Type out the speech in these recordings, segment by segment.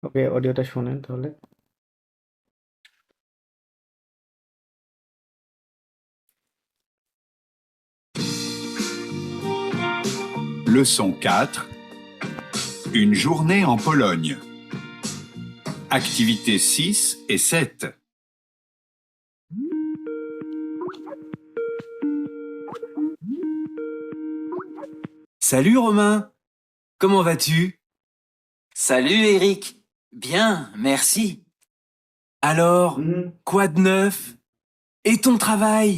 ওকে, অডিওটা শোনেন তাহলে। Leçon 4. Une journée en Pologne. Activités 6 et 7. Salut Romain, comment vas-tu? Salut Eric. Bien, merci. Alors, quoi de neuf? Et ton travail?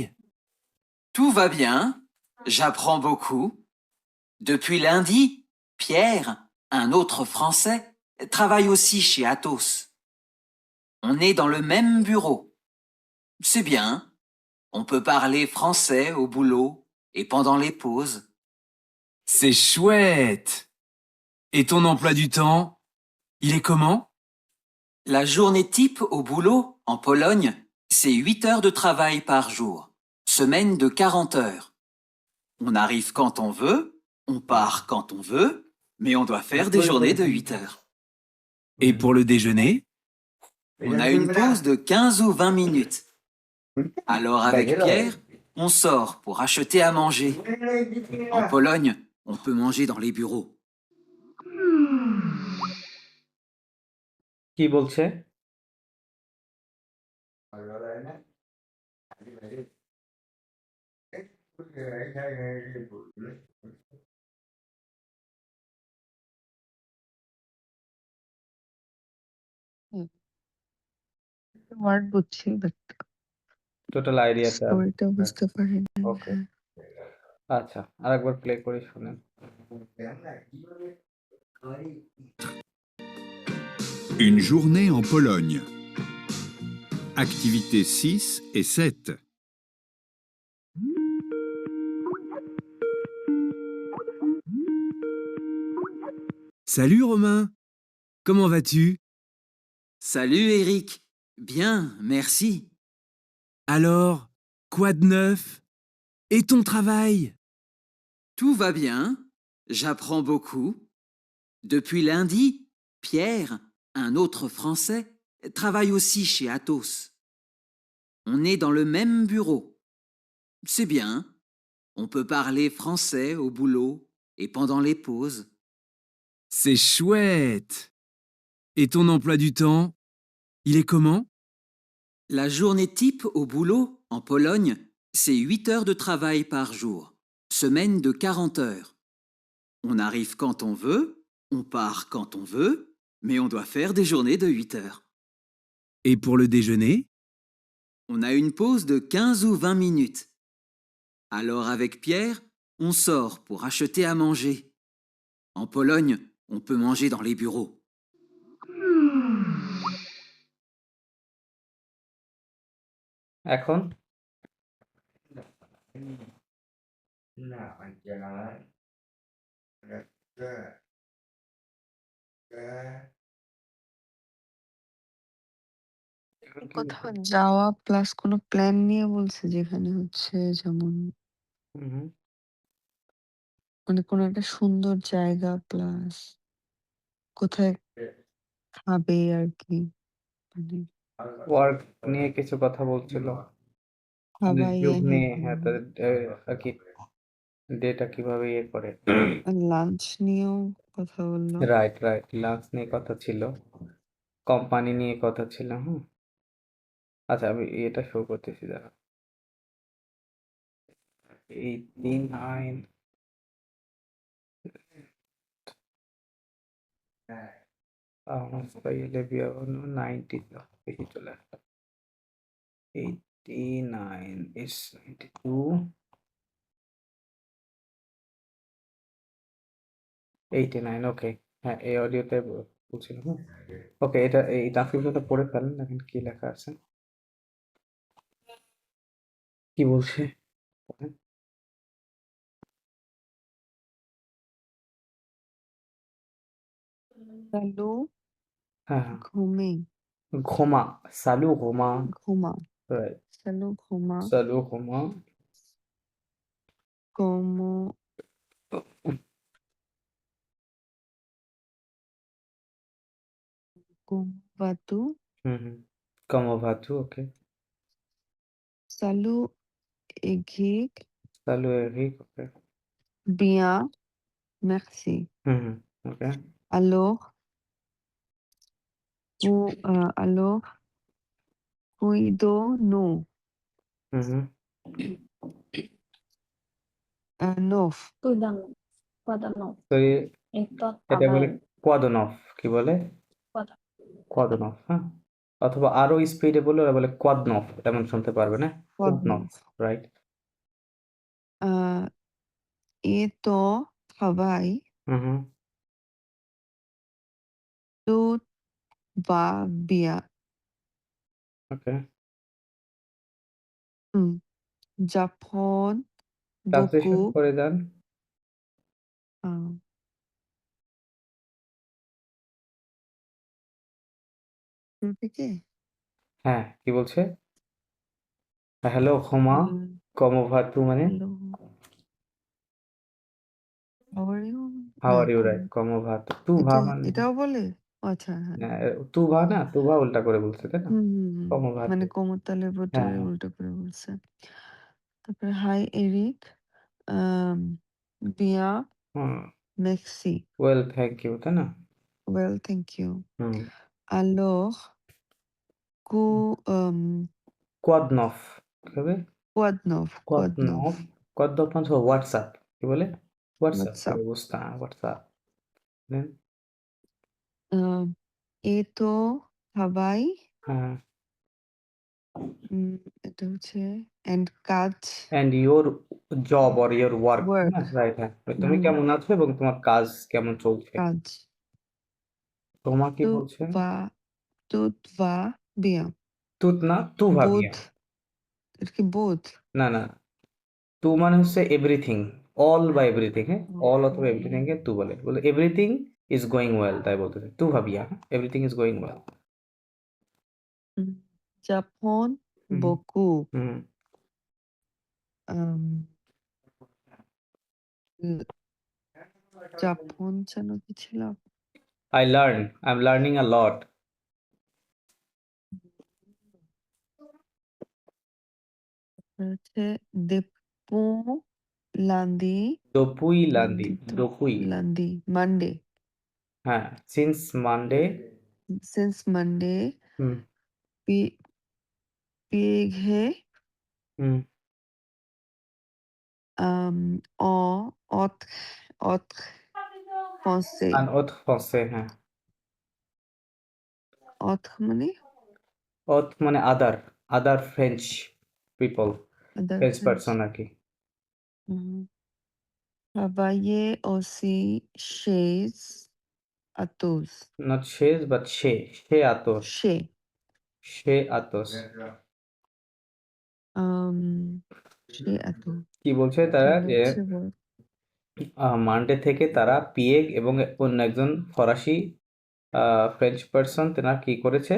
Tout va bien. J'apprends beaucoup. Depuis lundi, Pierre, un autre Français, travaille aussi chez Atos. On est dans le même bureau. C'est bien. On peut parler français au boulot et pendant les pauses. C'est chouette! Et ton emploi du temps? Il est comment? La journée type au boulot, en Pologne, c'est 8 heures de travail par jour. Semaine de 40 heures. On arrive quand on veut, on part quand on veut, mais on doit faire des journées de 8 heures. Et pour le déjeuner? On a une pause de 15 ou 20 minutes. Alors avec Pierre, on sort pour acheter à manger. En Pologne, on peut manger dans les bureaux. কি বলছে? Word বুঝছি but total আইডিয়াটা স্টোরিটা বুঝতে পারিনি। ওকে, আচ্ছা, আরেকবার play করে শুনেন। Une journée en Pologne. Activités 6 et 7. Salut Romain, comment vas-tu? Salut Eric. Bien, merci. Alors, quoi de neuf? Et ton travail? Tout va bien. J'apprends beaucoup. Depuis lundi, Pierre, un autre Français, travaille aussi chez Atos. On est dans le même bureau. C'est bien. On peut parler français au boulot et pendant les pauses. C'est chouette! Et ton emploi du temps? Il est comment? La journée type au boulot, en Pologne, c'est 8 heures de travail par jour. Semaine de 40 heures. On arrive quand on veut, on part quand on veut, mais on doit faire des journées de 8 heures. Et pour le déjeuner? On a une pause de 15 ou 20 minutes. Alors avec Pierre, on sort pour acheter à manger. En Pologne, on peut manger dans les bureaux. এখন কোথাও যাওয়া plus কোনো plan নিয়ে বলছে যেখানে হচ্ছে যেমন হুম, মানে কোনো একটা সুন্দর জায়গা প্লাস কোথায় খাবে আর কি মানে ওয়ার্ক নিয়ে কিছু কথা বলছিল, খাবার যুগ ইয়ে নিয়ে, হ্যাঁ, তাদের আর কি ডেটা কিভাবে ইয়ে করে। লাঞ্চ নিয়েও কথা বললো। রাইট, রাইট, লাঞ্চ নিয়ে কথা ছিল, কোম্পানি নিয়ে কথা ছিল। হুম, আচ্ছা, আমি এটা শো করতেছি, দাঁড়া। 89 পাইলে বিয়া 90 তো বেশি চলে আসলো। 89 is 92 89, ওকে। হ্যাঁ, এই অডিওতে বলছিলাম। ওকে, এটা এই ট্রান্সক্রিপশনটা পড়ে ফেলেন, দেখেন কি লেখা আছে, কি বলছে পড়েন। সালু হ্যাঁ, হ্যাঁ, ঘুমে ঘুমা, সালু ঘুমা, ঘুমা রাইট, সালু ঘুমা সালু ঘুমা, como Kumbatu. হুম। Como va tu? ওকে। Salut Egig. Salut Eric, ওকে। Bien. Merci. হুম, ওকে। Alors, alors, cuidons-nous. হুম। Neuf. Cuidado, cuaderno. তো Esto এটা বলে también. কোয়াদনফ। কি বলে? Cuaderno. কোয়াদনফ, হ্যাঁ? অথবা আরো স্পিডে বললে ওরা বলে কোয়াদনফ। এমন শুনতে পারবে না? কোয়াদনফ, Quadnov. Right? Et ton travail, হুম। tout va bien. ওকে। J'apprends translation beaucoup. করে দেন। euh, শুরু থেকে? হ্যাঁ, কি বলছে? হ্যালো ক্ষমা, হুম, কমো ভা তু মানে? Hello, how are you? How না, আর ইউ, রাইট? কমো ভা তু ভা মানে? এটাও বলে? আচ্ছা, হ্যাঁ। তু ভা না? তু ভা উল্টা করে বলছে, তাই না? হুম। কমো ভা তু। মানে কোমর তালের হ্যাঁ, বটারে হ্যাঁ। উল্টো করে বলছে। তারপরে হাই এরিক, আম bien, হুম। merci, ওয়েল থ্যাংক ইউ, তাই না? well, thank you. Hmm. Alors, cou কোয়াদনফ। কি হবে? quoi de neuf? Quoi de neuf? কোয়াদনফ। কোয়াদনফ মানে হচ্ছে হোয়াটসঅ্যাপ। কি বলে? হোয়াটসঅ্যাপ What's করে up? বুঝতে, হোয়াটসঅ্যাপ। দেন et ton travail, হ্যাঁ। এটা হচ্ছে and কাজ, and your job or your work, তাই না? work, রাইট, হ্যাঁ। তুমি কেমন আছো এবং তোমার কাজ কেমন চলছে? কাজ। তোমা কি tout বলছে? va tout va bien. তুত না, তু ভাবিয়া। বোধ, এটা কি বোধ? না, না। তু মানে হচ্ছে এভরিথিং। অল বা এভরিথিং, হ্যাঁ? অল অথবা এভরিথিং কে তু বলে। বলে এভরিথিং ইজ গোয়িং ওয়েল, তাই বলতেছে। তু ভাবিয়া, হ্যাঁ? Everything is going well. J'apprends হুম, beaucoup. হুম। আম ল জাপান যেন কি ছিল? I am learning a lot. হচ্ছে দেপো লান্দি, দপুই লান্দি, লান্দি তো দপুই। লান্দি, মানডে। হ্যাঁ, সিন্স মানডে। Since Monday, হুম, পি পিঘে হুম। অ অত অত ফসে। আন অত ফসে, হ্যাঁ। অত মানে অত মানে other, other French people, other French friends. Person আর কি। Travailler aussi chez Atos. Not শেষ বাট সে, সে আতস, Chez. সে আতস। Chez Atos. কি বলছে তারা তাহলে যে হচ্ছে work. মানডে থেকে তারা পিয়েগ এবং অন্য একজন ফরাসি ফ্রেঞ্চ পারসন তেনার কি করেছে,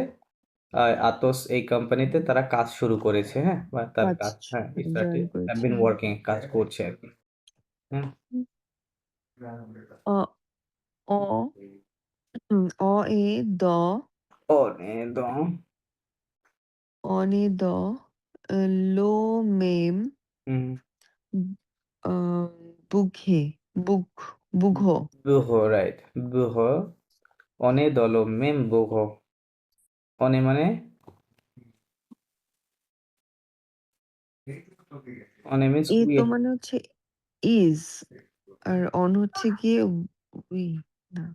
আতস এই কোম্পানিতে তারা কাজ শুরু করেছে, হ্যাঁ? বা তার কাজ কাজ, হ্যাঁ, জয়েন হ্যাভ করেছে। বিন ওয়ার্কিং, কাজ করছে আর কি। হুম। অ অ অ এ দ একদম। অনে দ লো মেম হুম। বুঘে বুঘ বুঘো বুহ, রাইট। বুহ, অনে দল মেম বুহ। অনে মানে, অনে মিন্স এ উই। তো মানে হচ্ছে ইজ আর অন হচ্ছে গিয়ে উই না।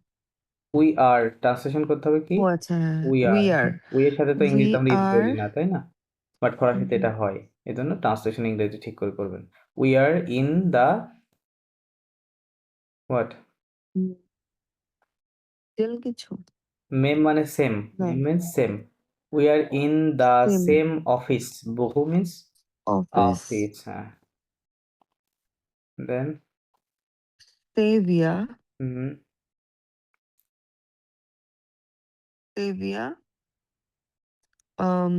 উই আর ট্রান্সলেশন করতে হবে কি? ও আচ্ছা হ্যাঁ উই উই আর। আর উই এর সাথে তো উই ইংলিশে আমরা ইজ আর বলি না, তাই না? বাট ফরাসিতে এটা হয়। এজন্য ট্রান্সলেশন ইংরেজি ঠিক করে করবেন। We are in the what? তেল কিছু মেম মানে সেম। না ma'am means same. We are in the same same office. বহু মিন্স অফিস অফিস, হ্যাঁ। দেন সেভিয়া হুম, সেভিয়া um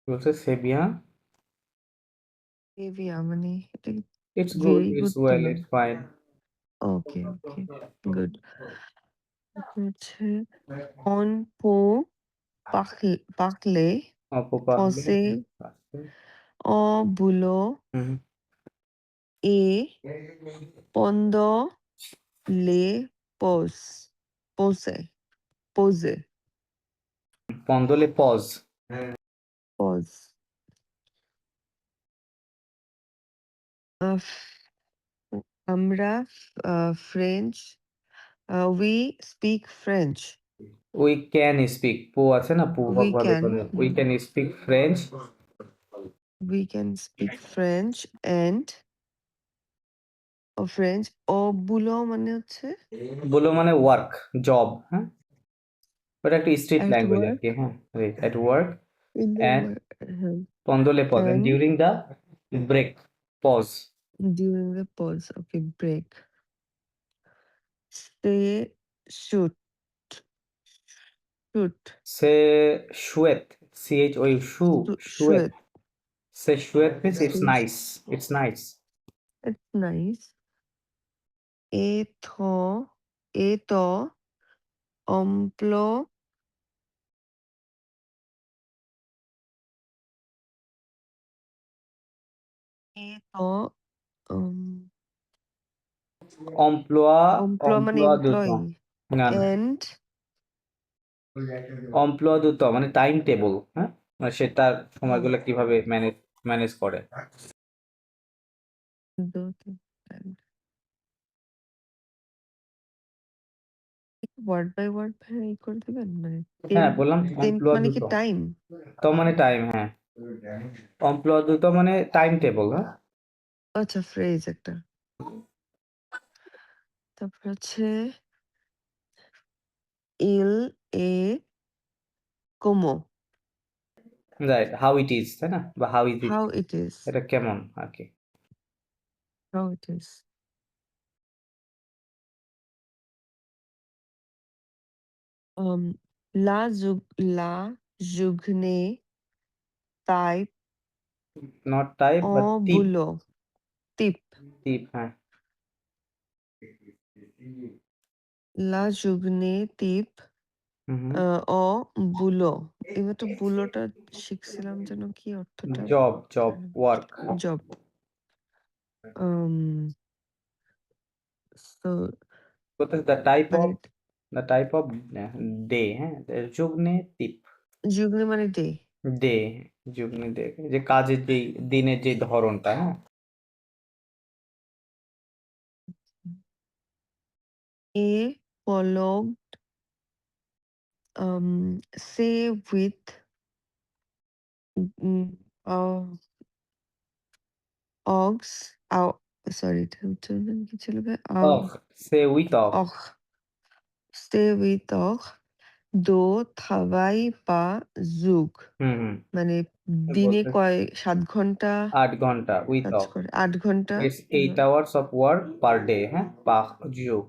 বলছে সেবিয়া এভিয়া মানে এটা It's good, very it's good তো well, না। it's fine. Okay, okay, good. তারপর হচ্ছে অন পো পাকলে অপপাহলে ফসে অ বুলো হুম। এ পন্দ লে পোস পোসে পোজে পন্দলে পজ। পজ আমরা French we speak French we can speak, পো আছে না, পূর্বক উই ভাবে ক্যান করে we can speak French. we can speak French and French ও বুলো মানে হচ্ছে বলো মানে ওয়ার্ক, জব, হ্যাঁ, ওটা একটা স্ট্রিট at ল্যাঙ্গুয়েজ আর work কি, হ্যাঁ, at work. in the and work পন্দলে pause, and and during the break pause. during the pause okay break say shoot shoot সে শুয়েত, সিএইচ ওই শুয়েত, shoot সে শুয়েত means it's says nice, it's nice. it's nice এথো এতো অম্পলো এতো অমপ্লোয়া, অম্পলো মানে অমপ্লোয়া দুত, এমপ্লয়ি না না, and অমপ্লোয়া দুত মানে টাইম টেবল, হ্যাঁ, মানে সে তার সময়গুলো কিভাবে ম্যানেজ ম্যানেজ করে। ওয়ার্ড বাই ওয়ার্ড ই করে দিবেন মানে হ্যাঁ বললাম টেম্প অমপ্লোয়া মানে দুত, কি টাইম তো মানে টাইম, হ্যাঁ, অমপ্লোয়া দুত মানে টাইম টেবল, হ্যাঁ। আচ্ছা ফ্রেজ একটা তারপর হচ্ছে ইল এ কোমো রাইট, হাউ ইট ইজ, তাই না, বা how is it, how it is এটা কেমন আর কি। হাউ ইট ইজ লা জুগনে টাইপ নট টাইপ অ বাট টিপ, বুলো টিপ টিপ, হ্যাঁ। লা জুগনে টিপ হুম, অ বুলো এবার তো বুলোটা শিখছিলাম যেন কি অর্থটা job, job, work. Job so কোথায় দ্য টাইপ মানে of, the type off day, হ্যাঁ, যুগ্নে টিপ, জুগনে মানে ডে ডে, যুগ্নে ডে, যে কাজের যেই দিনের যে ধরনটা, হ্যাঁ। এ ফলোড সে উইথ অক্স সরি এটা হচ্ছে কি ছিল অফ, সে উইথ অফ, অখ stay with অখ দো travail pas যুগ হুম, মানে দিনে বলতে 7 ঘন্টা 8 ঘন্টা উইথ কাজ অফ, করে 8 ঘন্টা it's 8 hours of work per day, হ্যাঁ, পাহ যোগ।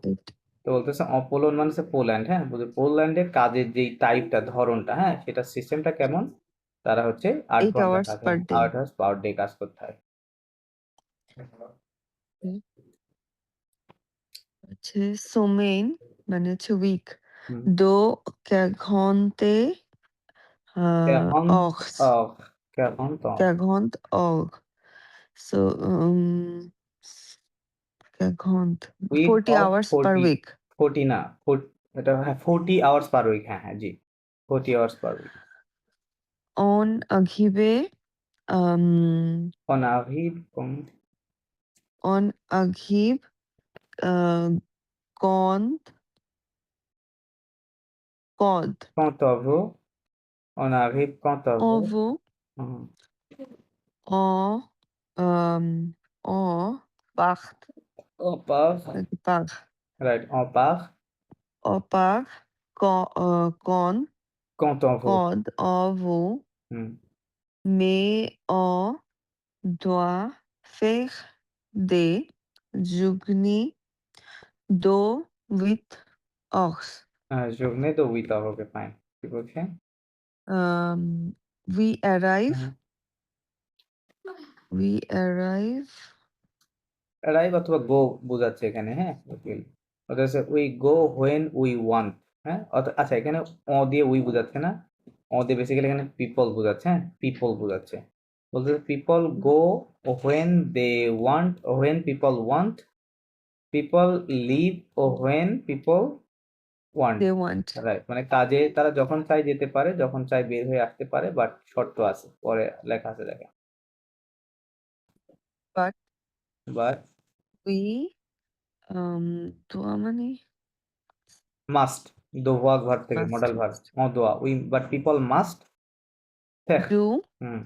তো বলতেছে অপোলন মানে হচ্ছে পোল্যান্ড, হ্যাঁ, বলতে পোল্যান্ডের কাজের যেই টাইপটা, ধরনটা, হ্যাঁ, সেটা সিস্টেমটা কেমন, তারা হচ্ছে 8 8 ঘন্টা hours কাজ, per হ্যাঁ, day 8 আওয়ার্স পার ডে কাজ করতে হয়। হচ্ছে সোমেন মানে হচ্ছে উইক হুম। দো ঘন্টে Quarante অক্স heures, 40 ans, ঘন্ট অগ so 40 week of hours per 40, week 40 না, এটা হ্যাঁ 40 আওয়ার্স পার উইক, হ্যাঁ হ্যাঁ জি, 40 hours per week. on aghibe On arrive comme on aghibe Cont cod quand on veut, on arrive quand on veut. ovo Mhm. en en part On part, par right, on part par con quand on veut. cod ovo Hmm. mais on doit faire des journées de 8 heures. Journée de 8 heures, okay, fine. কি বলছেন? We arrive hmm. We arrive. Arrive অথবা গো বোঝাচ্ছে এখানে, হ্যাঁ? ওটা হচ্ছে we go when we want, হ্যাঁ? আচ্ছা, এখানে দিয়ে উই বোঝাচ্ছে না, দিয়ে বেসিক্যালি এখানে পিপল বোঝাচ্ছে, হ্যাঁ? পিপল বোঝাচ্ছে। বলতে people go when they want, when people want, people live when people want. They want. Right, মানে কাজে তারা যখন চায় যেতে পারে, যখন চায় বের হয়ে আসতে পারে, বাট শর্ত আছে, পরে লেখা আছে দেখেন। But বাট we দোয়া মানে মাস্ট, দোয়া ভার্ব থেকে Must. মডেল ভার্ব দোয়া, we but people must do হুম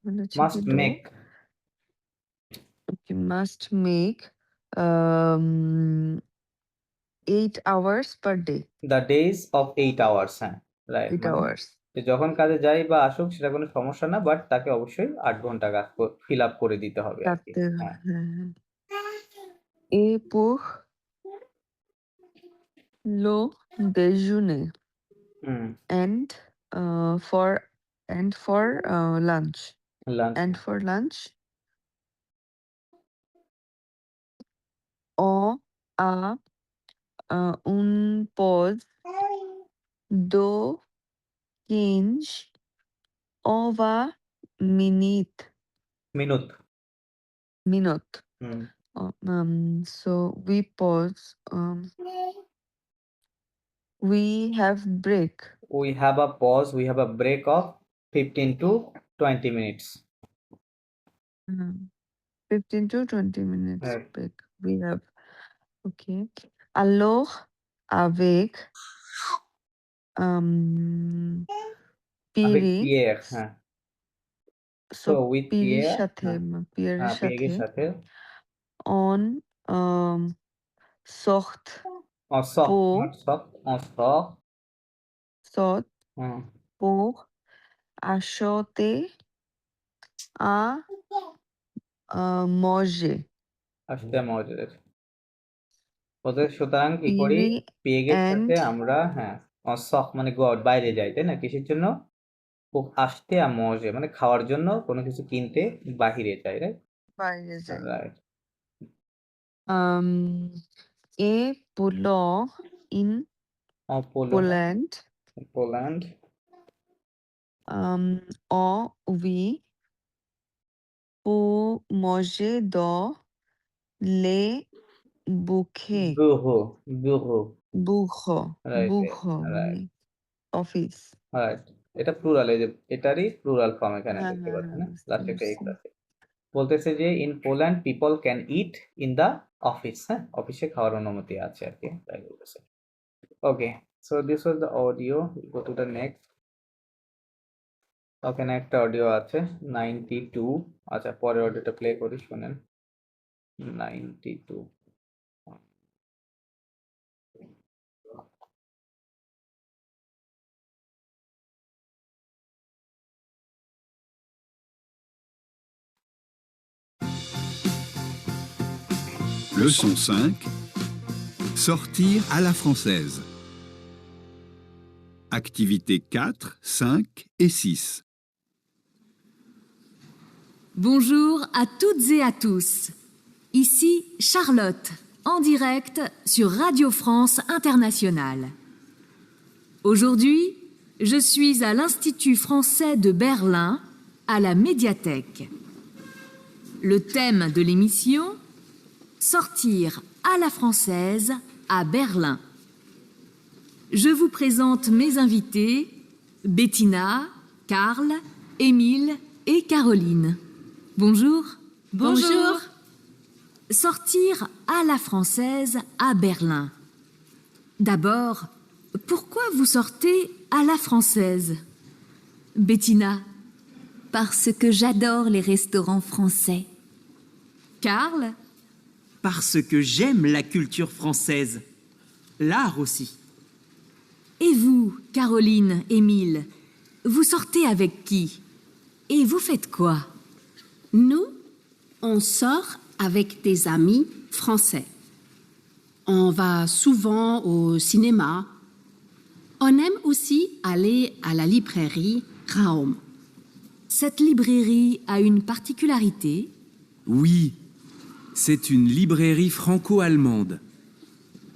মানে হচ্ছে কি must do. Make Okay, must make um 8 hours per day. The days of 8 hours, হ্যাঁ রাইট, 8 মানে hours. যে যখন কাজে যায় বা আসুক সেটা কোনো সমস্যা না, বাট তাকে অবশ্যই 8 ঘন্টা কাজ ফিল আপ করে দিতে হবে আর কি। রাতে হ্যাঁ হ্যাঁ। Et pour le déjeuner hmm and for lunch. Lunch And for lunch on a une pause de 15 ou 20 minutes. মিনুত Minute. Hmm So we pause. We have break. we have a pause, we have a break of 15 to 20 minutes. 15 to 20 minutes Right. break. We have. Okay. Alors, avec Avec Piri. Pierre, হ্যাঁ So so with Piriর Pierre, সাথে Pierreর হ্যাঁ সাথে Pierre সাথে on sort en sort, pour not soft, en sort, sort hmm pour acheter à manger. আসতে মজার ওদের, সুতরাং কি করি, Piri পেগের সাথে and আমরা হ্যাঁ সক মানে গো আউট, বাইরে যাই, তাই না? কিসের জন্য? আসতে মজে মানে খাওয়ার জন্য, কোনো কিছু কিনতে বাহিরে যাই, রাইট বাইরে যাই। Right Et Poland in Poland Poland on oui pour manger dans les bouquets. বুহু বুহু Bureau. Right Bureau right মানে অফিস। রাইট, এটা প্লুরাল, এই যে এটারই প্লুরাল ফর্ম এখানে হ্যাঁ দেখতে হ্যাঁ পাচ্ছেন হ্যাঁ না, বুঝতে লাস্টে একটা পারছি। এক্স আছে। বলতেছে যে in Poland people can eat in the office, হ্যাঁ অফিসে খাওয়ার অনুমতি আছে আর কি, তাই বলতেছে। Okay, so this was the audio, go to the next. ওখানে একটা অডিও আছে 92, আচ্ছা পরের অডিওটা প্লে করি, শুনেন 92। Leçon 5. Sortir à la française. Activités 4, 5 et 6. Bonjour à toutes et à tous. Ici Charlotte, en direct sur Radio France Internationale. Aujourd'hui, je suis à l'Institut français de Berlin, à la médiathèque. Le thème de l'émission, sortir à la française à Berlin. Je vous présente mes invités, Bettina, Karl, Émile et Caroline. Bonjour. Bonjour. Sortir à la française à Berlin. D'abord, pourquoi vous sortez à la française? Bettina. Parce que j'adore les restaurants français. Karl. Parce que j'aime la culture française. L'art aussi. Et vous, Caroline, Émile, vous sortez avec qui? Et vous faites quoi? Nous, on sort avec des amis français. On va souvent au cinéma. On aime aussi aller à la librairie Raum. Cette librairie a une particularité. Oui, c'est une librairie franco-allemande.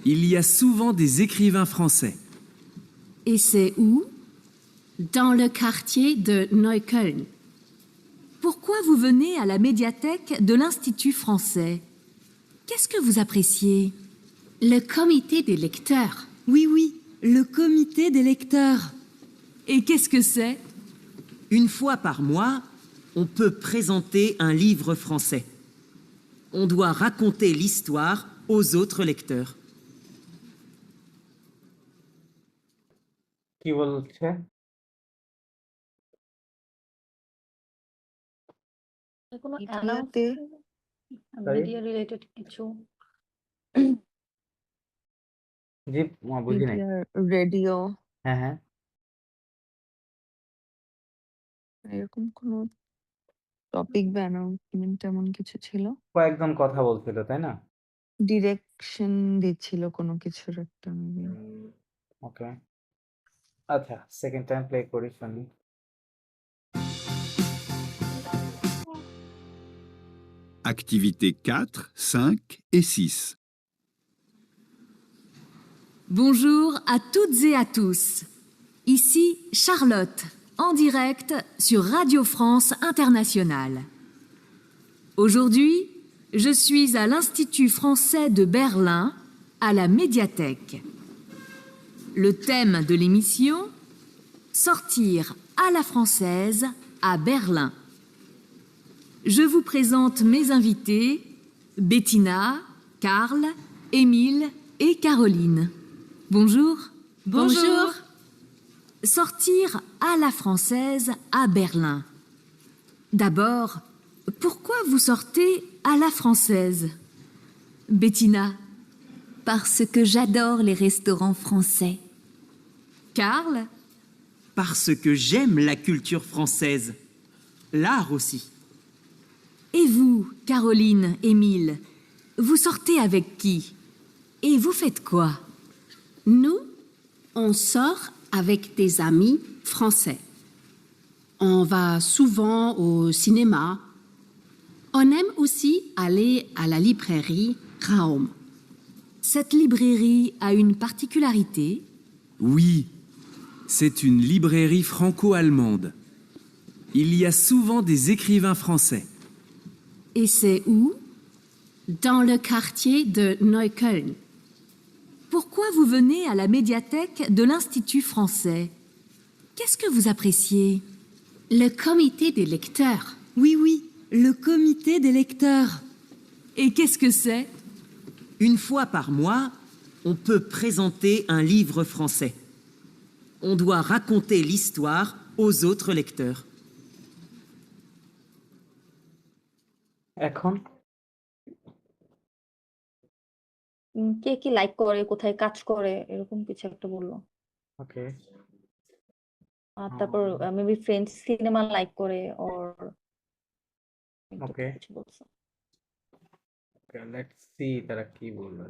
Il y a souvent des écrivains français. Et c'est où? Dans le quartier de Neukölln. Pourquoi vous venez à la médiathèque de l'Institut français? Qu'est-ce que vous appréciez? Le comité des lecteurs. Oui, oui, le comité des lecteurs. Et qu'est-ce que c'est? Une fois par mois, on peut présenter un livre français. On doit raconter l'histoire aux autres lecteurs. কি বলছে? কোনো মিডিয়াতে Sorry? Media related কিছু জি, বুঝি নাই। Media, radio হ্যাঁ, হ্যাঁ। এরকম কোনো টপিক বা অ্যানাউন্সমেন্ট এমন কিছু ছিল? কয়েকজন কথা বলছিল, তাই না? ডিরেকশন দিচ্ছিল কোনো কিছুর একটা মেবি। ওকে। আচ্ছা, সেকেন্ড টাইম প্লে করি শুনি। Activités 4, 5 et 6. Bonjour à toutes et à tous. Ici Charlotte, en direct sur Radio France Internationale. Aujourd'hui, je suis à l'Institut français de Berlin, à la médiathèque. Le thème de l'émission, sortir à la française à Berlin. Je vous présente mes invités, Bettina, Karl, Émile et Caroline. Bonjour. Bonjour. Sortir à la française à Berlin. D'abord, pourquoi vous sortez à la française? Bettina. Parce que j'adore les restaurants français. Karl. Parce que j'aime la culture française. L'art aussi. Et vous, Caroline, Émile, vous sortez avec qui? Et vous faites quoi? Nous, on sort avec des amis français. On va souvent au cinéma. On aime aussi aller à la librairie Raum. Cette librairie a une particularité. Oui, c'est une librairie franco-allemande. Il y a souvent des écrivains français. Et c'est où? Dans le quartier de Neukölln. Pourquoi vous venez à la médiathèque de l'Institut français? Qu'est-ce que vous appréciez? Le comité des lecteurs. Oui, oui, le comité des lecteurs. Et qu'est-ce que c'est? Une fois par mois, on peut présenter un livre français. On doit raconter l'histoire aux autres lecteurs. এখন কে কি like করে, কোথায় কাজ করে, এরকম কিছু একটা বললো। ওকে। আর তারপর মেবি ফ্রেঞ্চ সিনেমা লাইক করে ওর ওকে। কিছু বলছে। ওকে, লেটস সি তারা কি বললো।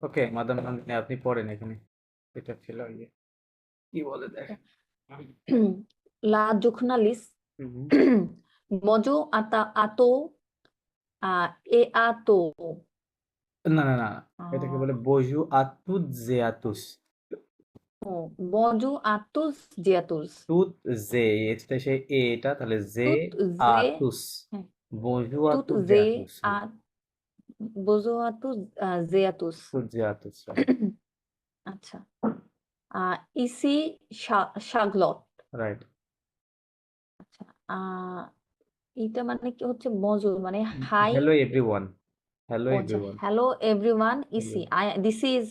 ওকে, মাদাম নন্দিনী আপনি পড়েন এখানে। এটা ছিল ইয়ে। কি বলে দেখ। লা জোখনালিস মজো আতো এ আতো না, না, না। এটাকে বলে বজু আতুত জেয়াতুস। বজো আতুস জিয়াতুস তুত জে, এটা সেই এটা তাহলে জে তুত জে আতুস। হ্যাঁ, বজু তুত আতুত জে জেয়াতুস। বজো আতুস জিয়াতুস। তুত জেয়াতুস, রাইট। আচ্ছা, ইসি শাগলত। রাইট। আচ্ছা, এটা মানে কি হচ্ছে মজো মানে হাই। Hello everyone. হ্যালো আচ্ছা, এভরিওয়ান। হ্যালো এভরিওয়ান ইসি দিস ইজ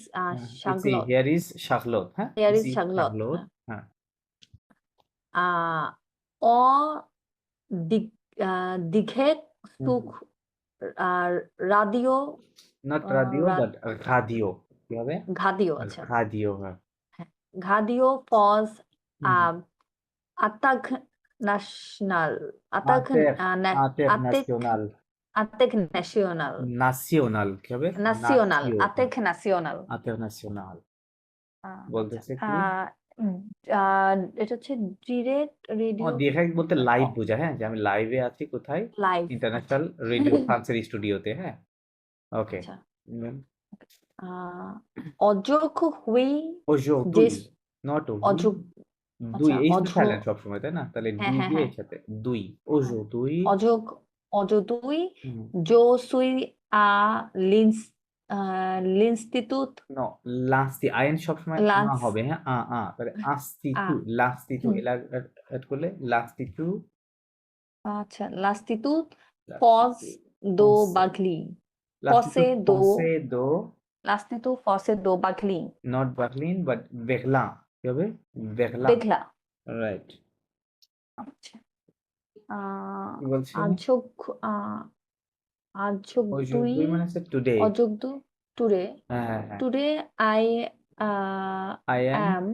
শাগলত। হিয়ার ইজ শাগলত, হ্যাঁ? হিয়ার ইজ দিস ইজ শাগলত। শাগলত, হ্যাঁ। অ দিঘেক সুখ রাদিও নট রাদিও বাট ঘাদিও। কি হবে? ঘাদিও। আচ্ছা, ঘাদিও, হ্যাঁ। ঘাদিও ফজ আতাক ন্যাশনাল আতেফ ন্যাশনাল। আতেক ন্যাশনাল নাসিওনাল কি হবে? নাসিওনাল নাসিও আতেক ন্যাশনাল ইন্টারন্যাশনাল আচ্ছা বলতেছে কি? উম, আহ, এটা হচ্ছে ডিরেক্ট ও রেডিও ডিরেক্ট বলতে লাইভ বোঝায়, হ্যাঁ, যে আমি লাইভে আছি কোথায়? লাইভ আচ্ছা ইন্টারন্যাশনাল রেডিও ফ্রান্সের স্টুডিওতে, হ্যাঁ। ওকে। আচ্ছা অযোগ্য হুই যে aujourd'hui not oui, অযোগ্য দুই আচ্ছা এইচ তো অজ সাইলেন্ট সবসময়, তাই না? তাহলে হ্যাঁ ডি হ্যাঁ দিয়ে হ্যাঁ এর সাথে দুই হ্যাঁ aujourd'hui অযোগ অযদুই হুম, জো সুই আ লিন্স লিনস্টিতুট no লাস্তি আইন সবসময় লান্স হবে, হ্যাঁ, তাহলে আ আস্তিতু লাস্তিতু হুম, এলা এড করলে লাস্তিতু আচ্ছা লাস্টিতুট ফজ দো ফসে বাগলি লাস্তিতু ফসে দো ফসে দো লাস্টিতু ফসে দো বাগলি নট বার্লিন বাট বেগলা কি হবে? বেগলা, বেগলা রাইট। আচ্ছা আহ কি বলছে? আজক আজক দুই aujourd'hui মানে হচ্ছে টুডে, অযোগ্য টুডে হ্যাঁ হ্যাঁ হ্যাঁ, today I I am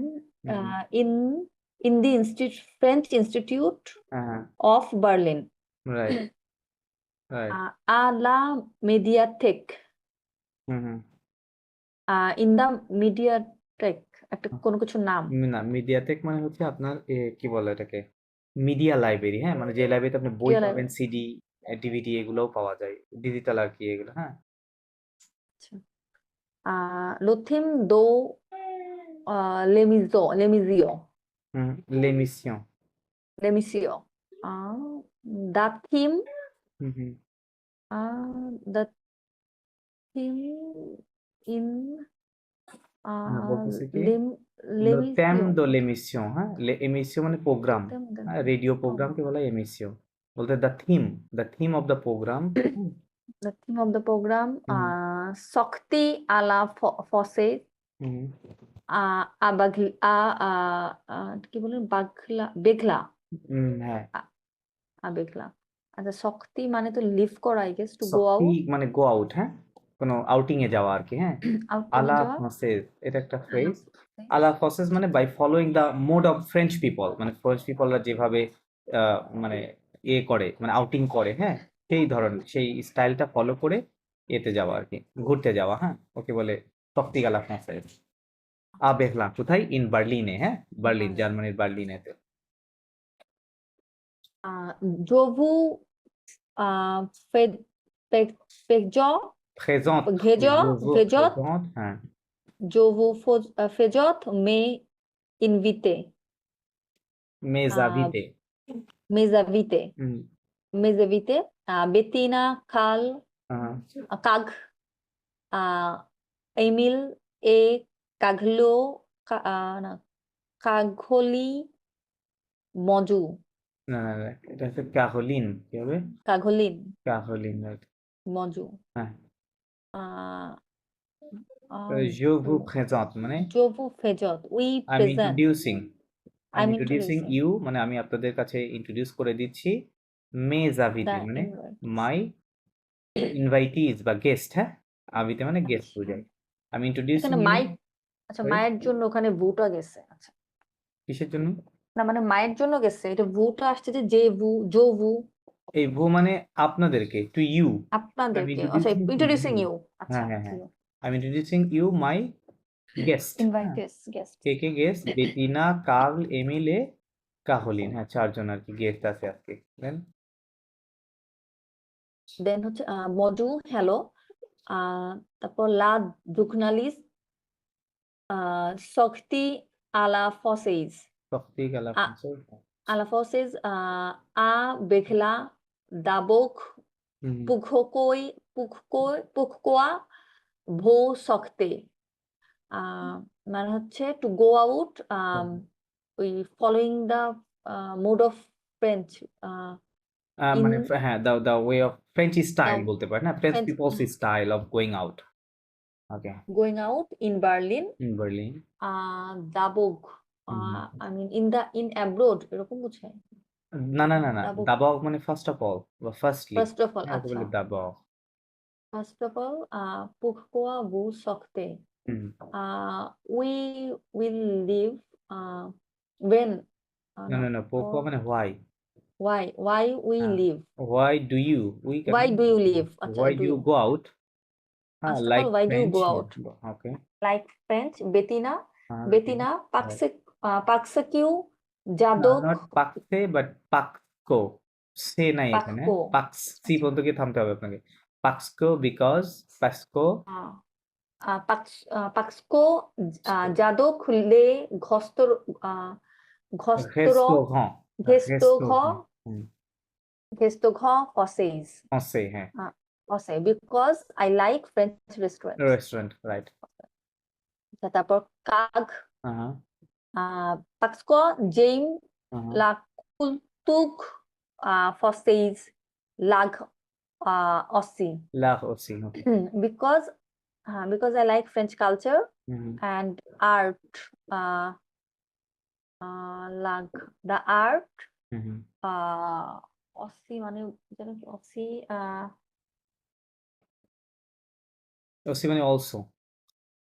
am in the French Institute হ্যাঁ হ্যাঁ, of Berlin right right, à la Mediathèque hmm hmm, in the Mediathèque একটা কোনো কিছুর নাম না মিডিয়াটেক মানে হচ্ছে আপনার কি বলে এটাকে? মিডিয়া লাইব্রেরি, হ্যাঁ, মানে যে লাইব্রেরিতে আপনি বই Media পাবেন, Library সিডি, ডিভিডি এগুলোও পাওয়া যায়, ডিজিটাল আর কি এগুলো, হ্যাঁ। আচ্ছা le thème de l'émission hmm, l'émission, l'émission the theme hmm hmm, the theme in বলতেছে কি? le thème l'émission de l'émission, হ্যাঁ, émission মানে প্রোগ্রাম, theme the হ্যাঁ, রেডিও oh, প্রোগ্রামকে বলা হয় এমিসিও। বলতে the theme of the program, the theme of the program হুম Sakti a la Fosse হুম, কি বলেন বাগলা বেগলা হ্যাঁ, বেগলা আচ্ছা শক্তি মানে তো লিভ করা I guess to go Shakti out মানে গো আউট, হ্যাঁ, কোনো আউটিং এ যাওয়া আর কি, হ্যাঁ। আউটিং এ আলা যাওয়া ফ্রান্সেজ এটা একটা ফ্রেজ। আলা ফ্রান্সেজ মানে by following the mode of French people, মানে ফ্রেঞ্চ পিপলরা যেভাবে মানে করে, মানে আউটিং করে, হ্যাঁ, সেই ধরনের সেই স্টাইলটা ফলো করে এতে যাওয়া আর কি, ঘুরতে যাওয়া, হ্যাঁ, ওকে বলে শক্তি আলা ফ্রান্সেজ। বেখলা কোথায়? ইন বার্লিনে, হ্যাঁ, বার্লিন জার্মানির বার্লিনেতে। জভু পেজ প্রেজেন্ট ঘেজ ভেজত প্রেজেন্ট, হ্যাঁ, জভু ফেজত মে ইনভিতে মেজাভিতে, মেজাভিতে হুম, মেজাভিতে বেতিনা খাল হ্যাঁ, কাগ এমিল এ কাঘলো না কাঘলি মজু না না না, এটা হচ্ছে কাহলিন, কি হবে? কাঘলিন কাহলিন, right, মজু হ্যাঁ। আহ je vous présente মানে জবু ফেজত we I'm present introducing I I'm M introducing introducing you মানে আমি আপনাদের কাছে ইন্ট্রোডিউস করে দিচ্ছি mes দ্য invités মানে ইনভাইট my invitees বা গেস্ট, হ্যাঁ, আবিতে মানে গেস্ট বোঝায়। আমি ইন্ট্রোডিউসিং এখানে ইউ, মায়ের আচ্ছা মায়ের জন্য ওখানে ভুটা গেছে আচ্ছা কিসের জন্য? না মানে মায়ের জন্য গেছে এটা ভুটা আসছে যে ভু জো ভু এই ভো মানে আপনাদেরকে, টু ইউ, I'm আপনাদেরকে আচ্ছা introducing to introducing you, you আচ্ছা হ্যাঁ হ্যাঁ হ্যাঁ, I'm introducing you my guest, হ্যাঁ, ইনভাইটেস গেস্ট কে কে গেস্ট? বেতিনা, কার্ল, এমিলে, কাহলিন, হ্যাঁ, চারজন আর কি গেস্ট আছে আজকে, দেন দেন হচ্ছে মজু হ্যালো তারপর লা জুকনালিস শক্তি আলা ফসেইজ শক্তি গালা ফ্রান্সেস, আলা ফসেইজ আ বেখলা দাবক হুম, পুখকোয়া ভো শক্তে মানে হচ্ছে টু গো আউট ওই following the mode of French মানে ইন হ্যাঁ, the way of French style the বলতে পারেন, না, French French peoples style of going out, okay, going out in Berlin in Berlin, দাবক আই মিন ইন অ্যাব্রোড এরকম বোঝায় না না না না, দাবক দাবাও মানে ফার্স্ট অফ অল বা ফার্স্টলি, ফার্স্ট অফ অল হ্যাঁ, ওকে আচ্ছা বলে দাবাও, ফার্স্ট অফ অল পুখকোয়া ভো শক্তে hmm, we will live when না no না না, পোকো or মানে হোয়াই, why we হ্যাঁ live, why do you we কেন why do you live, আচ্ছা why do do you you, go out হ্যাঁ first of like all why do you French go out, okay like French, Bettina, হ্যাঁ Bettina, Paxakiu, no Jadok, not পাকছে but পাককো সে নাই এখানে Pakko, পাকসি পর্যন্ত গিয়ে থামতে হবে আপনাকে পাকসকো বিকজ পাসকো Paxco, Jadok, Le, Ghostor, Ghostor, restaurant Gestogho, হুম, Gestogho, Fosseis, français হ্যাঁ Fossey, because I like French restaurants. restaurant right তারপর কাগ, হ্যাঁ Paxco, James, হ্যাঁ La Kultuk, Fosseis, Lag, Ossi, love aussi okay because I like French culture hmm, and art, Lag, the art, hmm, hmm. Ossi মানে যেন কি Ossi, aussi মানে also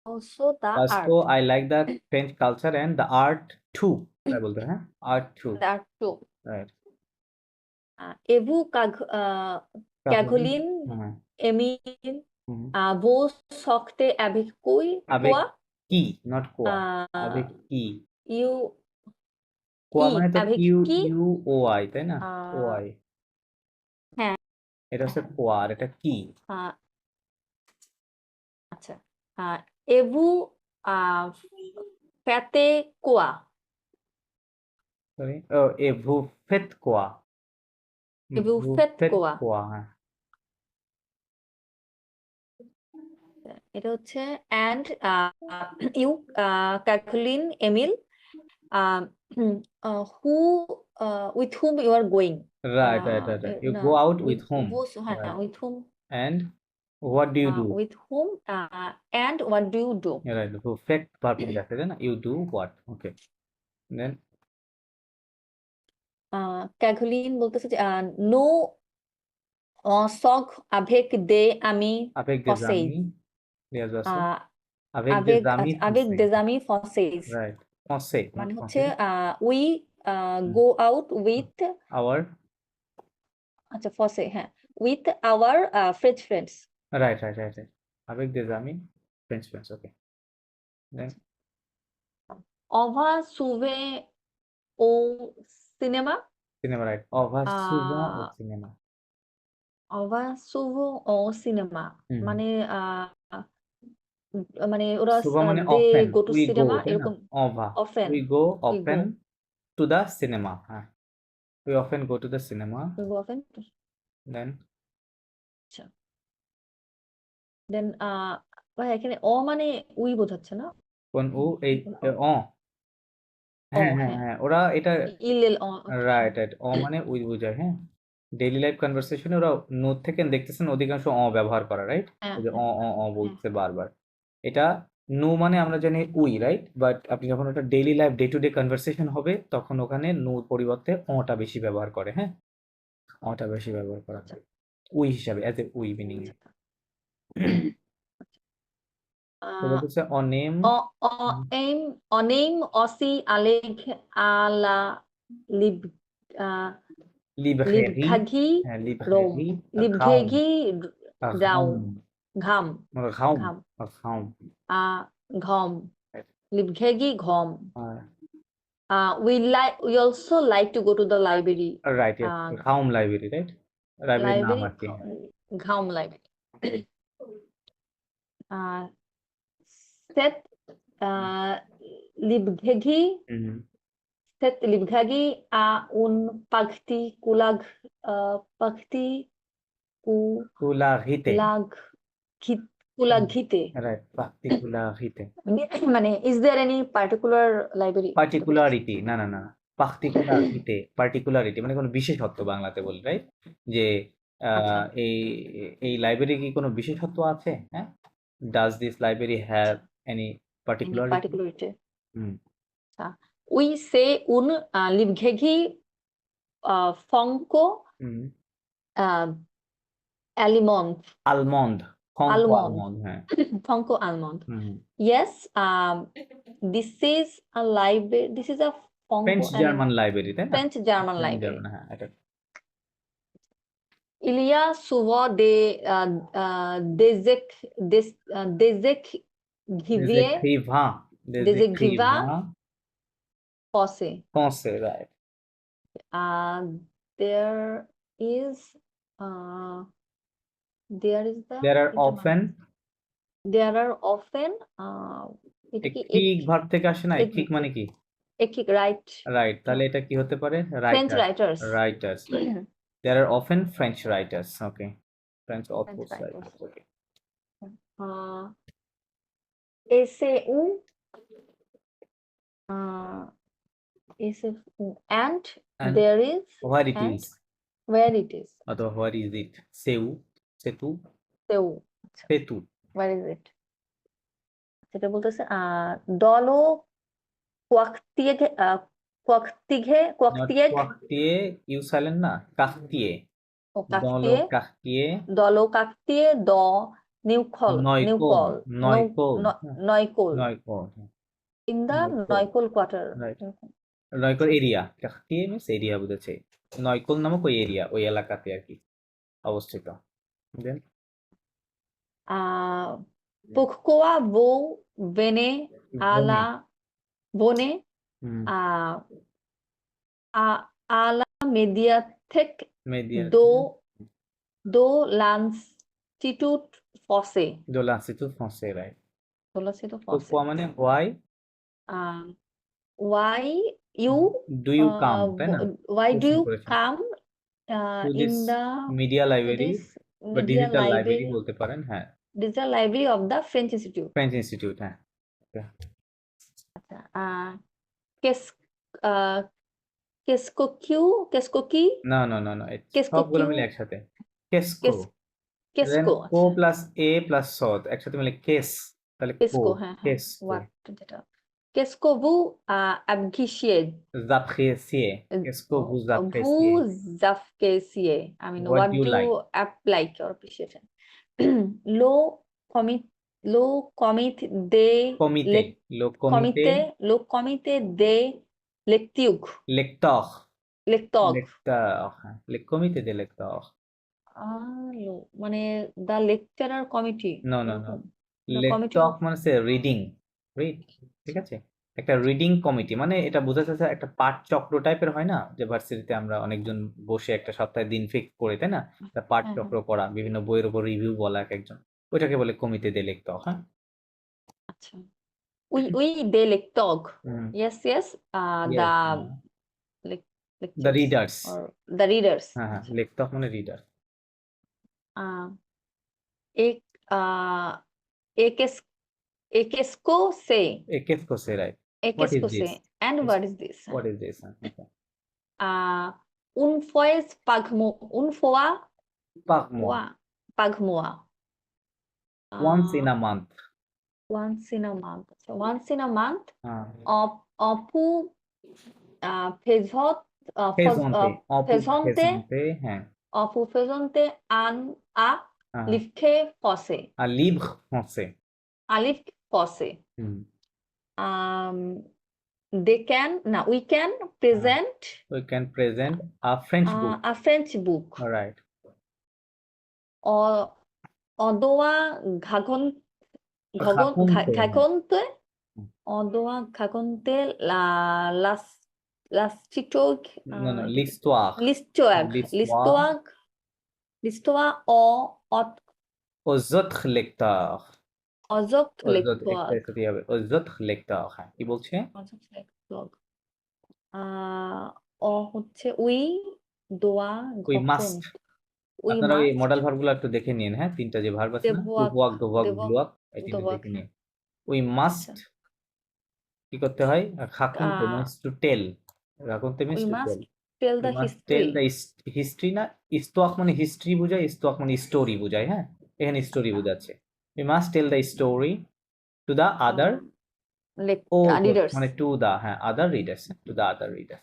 also the Pasco, art, I like the French culture and the art too তাই বলতে হয়, হ্যাঁ art too the art too. right Evu Cagoline, হ্যাঁ Emile, হুম। Vos Socte avec Kui, avec Quoi, কি not কোয়া avec কি you, কোয়া মানে তো avec কিউ qui, ইউ ও আই তাই না ও আই হ্যাঁ এটা হচ্ছে কোয়া আর এটা কি আচ্ছা, Evu Fate Quoi, সরি ও এ ভু ফেত কোয়া Evu ভু Fate ফেত Quoi, কোয়া হ্যাঁ এটা হচ্ছে and you Caroline Emile, who with whom you are going, right you no, go out with whom হ্যাঁ right. with whom, and what do you do with whom, and what do you do, right who ফেট verb নিয়ে যাচ্ছে তাই না you do what okay then Caroline বলতেছে যে no sog avec des amis avec des français, amis les আছে আহ, avec des amis avec français des amis français, right français not মানে হচ্ছে français we go out with, our আচ্ছা français হ্যাঁ, with our French friends. right avec des amis French friends okay then On va souvent au cinéma, cinéma right on va souvent au ah, cinéma on va souvent au cinéma, হুম। মানে মানে ওরা souvent মানে they often go to we go cinema তাই না এরকম, on va often we go we often go, to the cinema হ্যাঁ we often go to the cinema we go often, then আচ্ছা দেন ভাই এখানে অ মানে উই বোঝাচ্ছে না, কোন ও এই হ্যাঁ ওরা এটা ইল রাইট ও মানে উই বোঝায় হ্যাঁ ডেইলি লাইফ কনভারসেশনে ওরা নোট থেকে দেখতেছেন অধিকাংশ ব্যবহার করে রাইট হ্যাঁ যে হ্যাঁ বলছে বারবার এটা নো মানে আমরা জানি উই রাইট বাট আপনি যখন ওটা daily life day to day conversation হবে তখন ওখানে নোর পরিবর্তে টা বেশি ব্যবহার করে হ্যাঁ টা বেশি ব্যবহার করা হয় উই হিসাবে অ্যাজ এ উই মিনিং তো বলতেছে অনেম অনেম অসি আলেগ আলা লিব লিবরেরি লিবঘাগি হ্যাঁ রোম লিবরেরি লিবঘেগি রাও ঘাম ঘাম ঘাম ঘাম ঘম লিবঘেগি ঘম, আর we also like to go to the library, right ঘাম লাইব্রেরি রাইট লাইব্রেরির নাম library আর কি ঘাম library, set libghegi, hmm set libghagi un pagti kulag, pagti কুলাঘিতে kulaghite, রাইট পার্টিকুলারিতে মানে is there any particular library, পার্টিকুলারিটি না পার্টিকুলারিটি মানে কোনো বিশেষত্ব বাংলাতে বলি রাইট যে আচ্ছা। এই লাইব্রেরি কি কোনো বিশেষত্ব আছে হ্যাঁ does this library have any particularity particularity, hmm we say un libghegi fonco hmm almond, almond almond, হ্যাঁ fonco almond, hmm yes, this is a library, this is a fonco French German library তাই না French German library, হ্যাঁ এটা Il y a souvent Des écrivains. Des des écrivains écrivains français. français, right. There is uh, there is the There are এটা মানে often there are often এটা কি একিক verb থেকে আসে না? একিক মানে কি? একিক রাইট রাইট। তাহলে এটা কি হতে পারে? French writer. Writers writers, right. There are often French writers. Okay. French authors, writers. writers. Okay. SAU and And there is where it and is where it is অথবা where is it? সেউ, সেতু, SAU সেতু। where is it যেটা বলতেছে দলো কোয়াক্তিয়ে Not কোয়াক্তিয়ে quartier, you silent না? Quartier. ও Dans le quartier, দলো কাকতিয়ে দ নিউকল Neukölln, Neukölln, নয়কোল Neukölln. In the Neukölln. নয়কোল quarter Right. নয়কোল area. quartier means area বোঝাচ্ছে। নয়কোল নামক ওই এরিয়া, ওই এলাকাতে আর কি অবস্থিত। Then Pourquoi vous venez à la bonne হুম, à la médiathèque media de l'Institut français de l'Institut français, right? de l'Institut তো français মানে why why you do you come, তাই না? why do প্রশ্ন you করেছেন। come To in this the media library this বা media digital library library বলতে পারেন, হ্যাঁ। digital library of the French Institute French institute, হ্যাঁ। qu'est-ce qu'est-ce qui না না না না, Qu'est-ce que সবগুলো tu- মিলে একসাথে। কেসকো, qu'est-ce দেন que কো প্লাস এ প্লাস সদ একসাথে মিলে কেস, তাহলে qu'est-ce কো, que হ্যাঁ হ্যাঁ কেসকো। what যেটা qu'est-ce que vous appréciez J'apprécie. Qu'est-ce que vous appréciez? vous appréciez I mean What what do you do like? you like or appreciate le comité le comité des Comité. Le comité. le comité des lectures Lecteur. lecteurs Lecteur. Le comité des lecteurs. মানে the lecturer committee No, no, no. The committee লেকটক of মানে হচ্ছে reading, read, ঠিক আছে? একটা reading committee মানে এটা বোঝা যাচ্ছে একটা পাঠ চক্র টাইপের হয় না, যে ভার্সিটিতে আমরা অনেকজন বসে একটা সপ্তাহে দিন ফিক্স করি, তাই না? একটা পাঠ হ্যাঁ, চক্র করা, বিভিন্ন বইয়ের উপর রিভিউ বলা এক একজন, ওইটাকে বলে কমিতে দে লেকটক, হ্যাঁ। আচ্ছা oui des lecteurs hmm, yes yes, the হ্যাঁ। The lectures readers. or the readers হ্যাঁ হ্যাঁ, লেকটক মানে রিডার। uh, एक एक इसको से এ qu'est-ce que c'est, right? एक What is इसको से this? and what is this What is this? Okay. un fois un fois Par mois. par mois Once in a month. once in a month so once in a month হ্যাঁ। on peut Présenter. On peut présenter présenter, হ্যাঁ। on peut présenter un à হ্যাঁ। livre français Un livre français. un livre français hmm. we can present We can present a French book. a French book. All right. On doit raconter la No, no, l'histoire. l'histoire Aux autres lecteurs. aux autres lecteurs Aux autres lecteurs. হ্যাঁ, কি বলছে? হচ্ছে we We must. আপনারা ওই model ভার্বগুলো একটু দেখে নিন, হ্যাঁ, তিনটা যে ভার্ব আছে না, দেবওয়াক, দোভাক, এই তিনটা দেখে নিন। We must কি করতে হয়? রাখনতে means to tell. রাখনতে means we to must tell. tell the We must history tell the history না, ইস্তোয়াক মানে হিস্ট্রি বোঝায়, ইস্তোয়াক মানে স্টোরি বোঝায়, হ্যাঁ, এখানে স্টোরি বোঝাচ্ছে। We must tell the story to the other readers মানে to the, হ্যাঁ, other readers, to the other readers.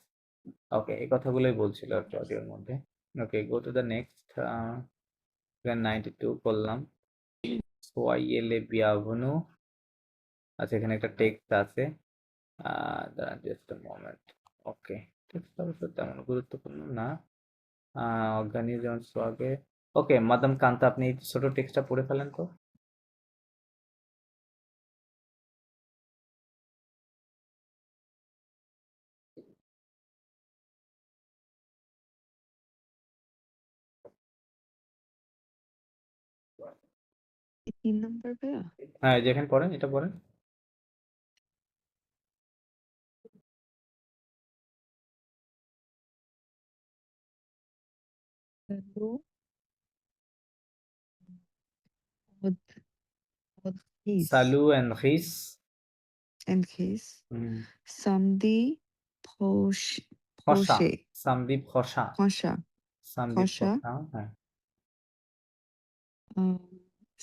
ওকে, এই কথাগুলোই বলছিল আর কি অডিওর মধ্যে। ওকে, গো টু দ্য নেক্সট। 92 করলাম। soyez les bienvenus। আচ্ছা, এখানে একটা টেক্সট আছে, দাঁড়ান just a moment. Okay, text অবশ্য তেমন গুরুত্বপূর্ণ না। অর্গানিজম সোয়াগে ওকে মাদাম কান্তা, আপনি এই ছোট টেক্সটটা পড়ে ফেলেন তো। এই 3 নাম্বার ভাইয়া? হ্যাঁ, যেখানে পড়েন এটা পড়েন। হ্যালো, ওদ ওদহিস সালু এন্ড খিস। এন্ড খিস হুম, সামদি ফোস খসা, ফোসে সামদীপ খসা, খসা সামদীপ খসা খসা, হ্যাঁ। আম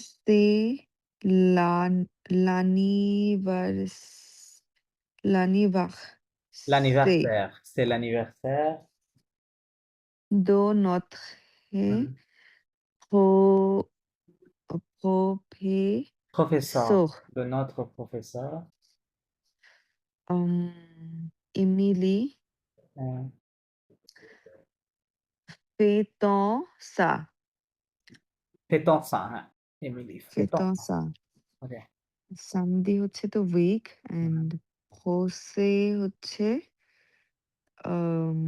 সে লান লানিভার্স লানিভার সে L'anniversaire, c'est l'anniversaire. দো নত্রে হুম, প্রো প্রোফে professeur, সোর de notre professeur. এমিলি হ্যাঁ, ফেতসা Faites-en হ্যাঁ, এমিলি Faites-en. ফেতসা ওকে। সামদি হচ্ছে তো উইক হুম, এন্ড হোসে হচ্ছে আম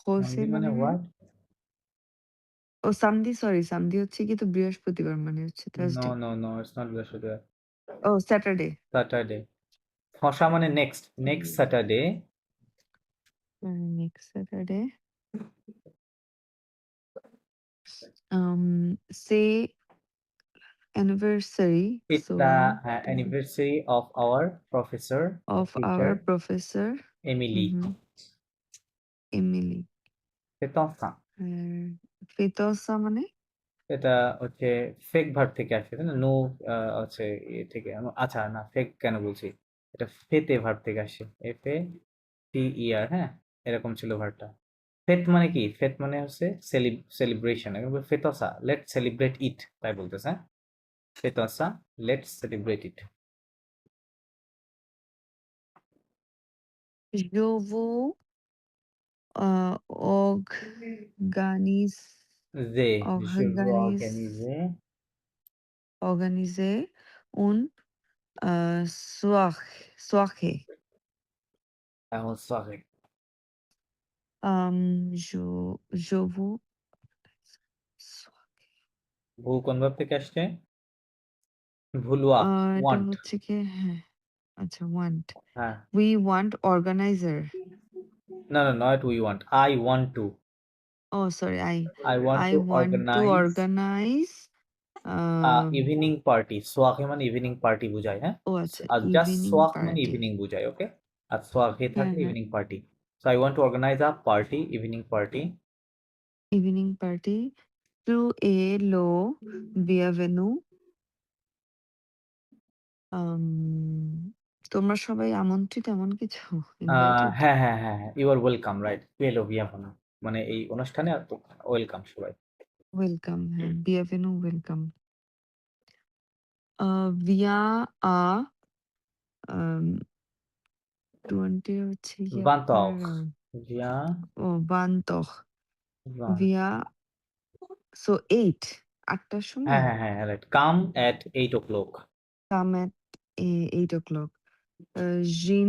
হোসে সামদি মানে মানে হোয়াট? ও সামদি সরি সামদি হচ্ছে কি তো বৃহস্পতিবার মানে হচ্ছে no, Thursday. No, no, it's not বৃহস্পতিবার। ও স্যাটারডে। স্যাটারডে। খসা মানে next, next Saturday. Next Saturday সে anniversary It's so the anniversary of our professor or of our teacher professor Emily. এমিলি। Faites-en. ফেতসা মানে এটা হচ্ছে ফেক ভার্ব থেকে আসে, তাই না? নো হচ্ছে থেকে আচ্ছা না, ফেক কেন বলছি, এটা ফেতে ভার্ব থেকে আসে, এফ এ টি ই আর, হ্যাঁ, এরকম ছিল ভার্বটা। ফেত মানে কি? ফেত মানে হচ্ছে সেলিব্রেশন। ফেতসা লেট সেলিব্রেট ইট, তাই বলতেছে, হ্যাঁ। ফেতসা let celebrate it. Je vous organise যে je veux organise organiser une soirée. এখন সরি, Je je vous ভু কোন ভাব থেকে আসছে? ভুলুয়া, এটা ওয়ান্ট। হচ্ছে কি হ্যাঁ আচ্ছা want হ্যাঁ, we want organizer না না, not we want, I want to, oh sorry I want I to want to organize organize um evening party. সোয়াকে মানে ইভিনিং পার্টি বুঝায়, হ্যাঁ। ও আচ্ছা আর জাস্ট evening সোয়াক মানে party ইভিনিং বুঝায়, ওকে। আর সোয়াকে হ্যাঁ থাকলে হ্যাঁ evening party. So I want to organize a party, evening party. evening party to a low bienvenue আম তোমরা সবাই আমন্ত্রিত এমন কিছু? ইনভাইটেড? হ্যাঁ, হ্যাঁ, হ্যাঁ, হ্যাঁ। You are welcome, right. পেলো বিয়াফোনা। মানে এই অনুষ্ঠানে তো ওয়েলকাম সবাই। ওয়েলকাম হ্যাঁ, bienvenue ওয়েলকাম। via a আম 20 হচ্ছে গিয়ে আপনার Vantoch, via ও বান্তখ Van via so 8 টার হ্যাঁ, সময় হ্যাঁ, হ্যাঁ, right. Come at 8 o'clock. come at 8 o'clock. Jean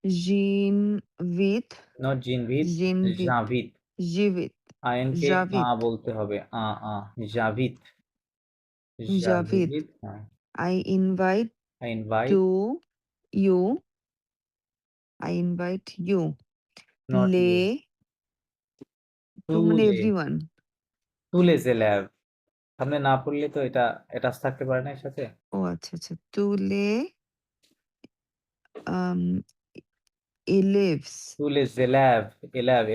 Jean with Not Jinvit, Jean with Javit. Javit আইএনকে Javit বলতে হবে। জাভিদ, Javit জাভিদ, হ্যাঁ। I invite I invite, to you I invite you not le you. to মানে Tous everyone les élèves. সামনে না পড়লে তো এটা attach থাকতে পারে না এর সাথে। ও আচ্ছা আচ্ছা to le um elèves Tous les élèves, élèves.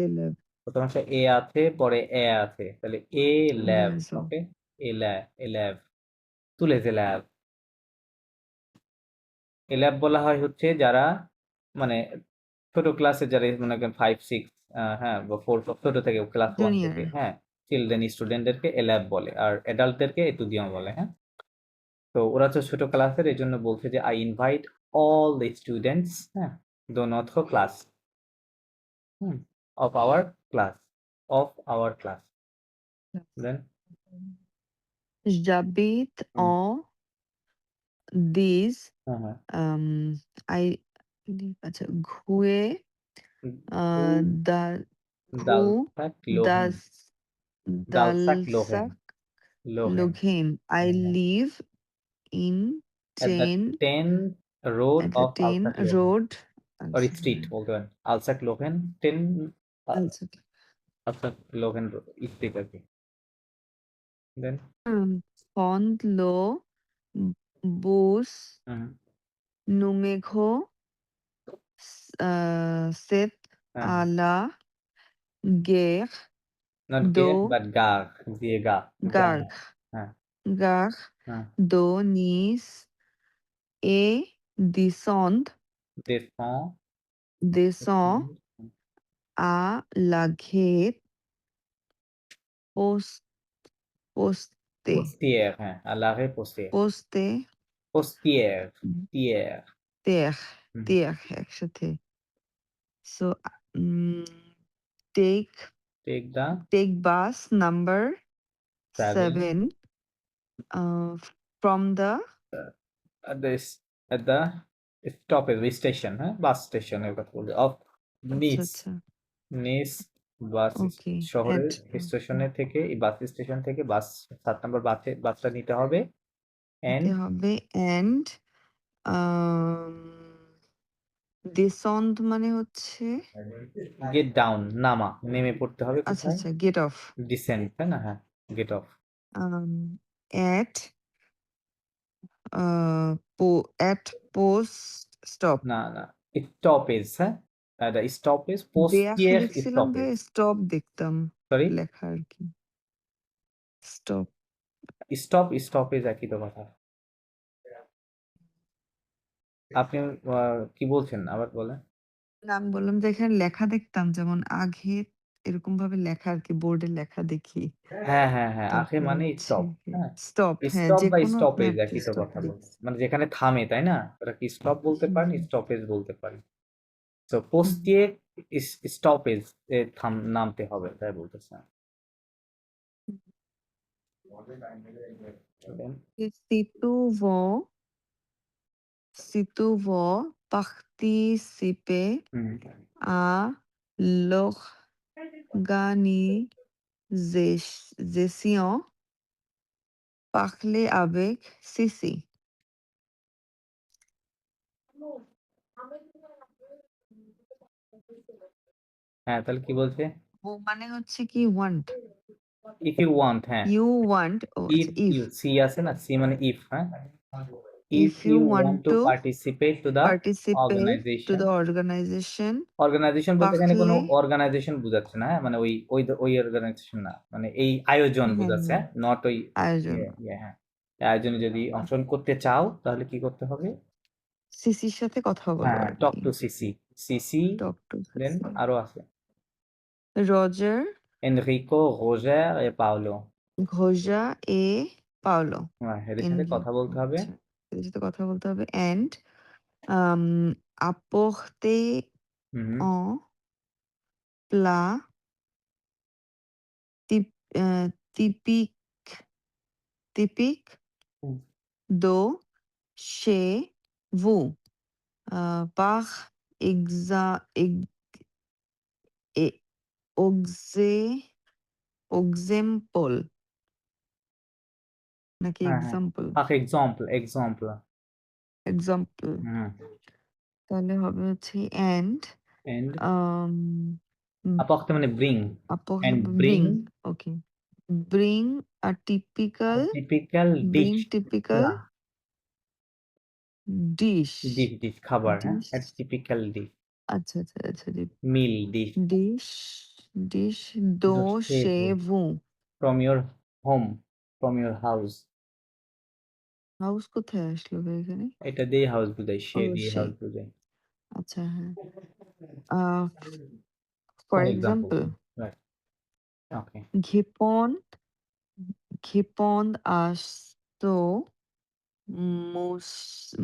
élèves প্রথমে একটা এ আছে, পরে এ আছে। তাহলে élève, so ওকে? élève. Tous les élèves. এল্যাব বলা হয় হচ্ছে যারা মানে ছোট ক্লাসে যারা মনে করেন 5, 6 হ্যাঁ বা 4 ছোট থেকে ক্লাস 1 junior থেকে, হ্যাঁ, চিলড্রেন স্টুডেন্টদেরকে এল্যাব বলে আর অ্যাডাল্টদেরকে এতুদিয়াম বলে, হ্যাঁ। তো ওরা তো ছোট ক্লাসের, এই জন্য বলছে যে I invite all the students, হ্যাঁ, দো not class, of our class. of our class. Then J'habite hmm, en these হ্যাঁ, হ্যাঁ। I আচ্ছা ঘুয়ে Hu দা ঘু Dalsak Lohen. Das Dalsak Lohen. দালসাক Lohen. Loghain. I হ্যাঁ, হ্যাঁ। live in At the 10 10th road at the of 10 Alsak Lohen. road Or আচ্ছা street বলতে পারেন। Alsak Lohen 10 আচ্ছা Alsak Lohen street আর কি। Then Fond lo bus হুম, numego set হ্যাঁ, à la guerre not do gare but gar দিয়ে গা গা garde হ্যাঁ, gare হ্যাঁ। do Nice et Descend descend à la guerre post poste Postière হ্যাঁ, à l'arrêt Postière. poste Postière, tière. terre হুম, terre একসাথে so take Take the bus number 7 7 from the at the stoppage station হ্যাঁ, বাস স্টেশনের কথা বলছি of আচ্ছা Nice. আচ্ছা নিস বাস ওকে শহরের at স্টেশনে থেকে এই বাস স্টেশন থেকে বাস 7 নম্বর বাসটা নিতে হবে নিতে and হবে and descend মানে হচ্ছে get down নামা নেমে পড়তে হবে আচ্ছা কোথায় আচ্ছা get off descend তাই না হ্যাঁ get off at at post stop না না stoppage হ্যাঁ the stoppage দেয়াখে postier লিখছিলাম ভাই stoppage স্টপ দেখতাম সরি লেখা আর কি স্টপ stoppage একই তো কথা আপনি কি বলছেন আবার বলেন না আমি বললাম যে এখানে লেখা দেখতাম যেমন আগে এরকম ভাবে লেখা আর কি বোর্ডে লেখা দেখি হ্যাঁ হ্যাঁ হ্যাঁ আখে তারপরে মানে হচ্ছে স্টপ হ্যাঁ স্টপ হ্যাঁ স্টপ যে বা কোনো স্টপেজ আপনার একই তো স্টপ কথা বলছে দেখছি মানে যেখানে থামে তাই না ওটা কি স্টপ বলতে হুম পারেন হুম স্টপেজ বলতে পারেন তো হুম পোস্টিয়ে স্টপেজ এ নামতে হবে তাই বলতেছে Situvo, situvo participer হুম à l'organisation Parler avec Sissi. হ্যাঁ তাহলে কি বলছে ও মানে হচ্ছে কি want ইফ ইউ ওয়ান্ট হ্যাঁ you want ও ইফ আচ্ছা if ইউ সি আছে না সি মানে ইফ হ্যাঁ if if you you want want to to participate to the participate to organization the organization organization বলতে এখানে কোনো parler অর্গানাইজেশন বোঝাচ্ছে না হ্যাঁ মানে ওই অর্গানাইজেশন না মানে এই আয়োজন হ্যাঁ বোঝাচ্ছে হ্যাঁ নট ওই আয়োজন হ্যাঁ এই আয়োজনে যদি অংশগ্রহণ করতে চাও তাহলে কি করতে হবে সিসির সাথে কথা বলো হ্যাঁ আর টক কি to Sissi Sissi talk to then Sissi. আরো আছে Roger, এনরিকো রোজার এ পাওলো Goja et Paolo. হ্যাঁ এদের সাথে কথা বলতে হবে আচ্ছা এদের সাথে কথা বলতে হবে and um, apporter hmm en plat typique typique hmm. de chez vous par exa ex- e- example নাকি হ্যাঁ হ্যাঁ example এক্সাম্পল example হুম তাহলে হবে হচ্ছে and এন্ড um আপক্তে মানে bring apporter and bring bring okay bring a typical typical dish bring typical dish dish খাবার হ্যাঁ dish টিপিক্যাল ডিশ আচ্ছা আচ্ছা আচ্ছা meal dish dish dish do chez vous from your home from your house house কোথায় আসলো ভাই এখানে এটা দিয়ে হাউস বুঝাই ও সে দিয়ে সে হাউস বুঝাই আচ্ছা হ্যাঁ for for example example right okay ঘিপন asto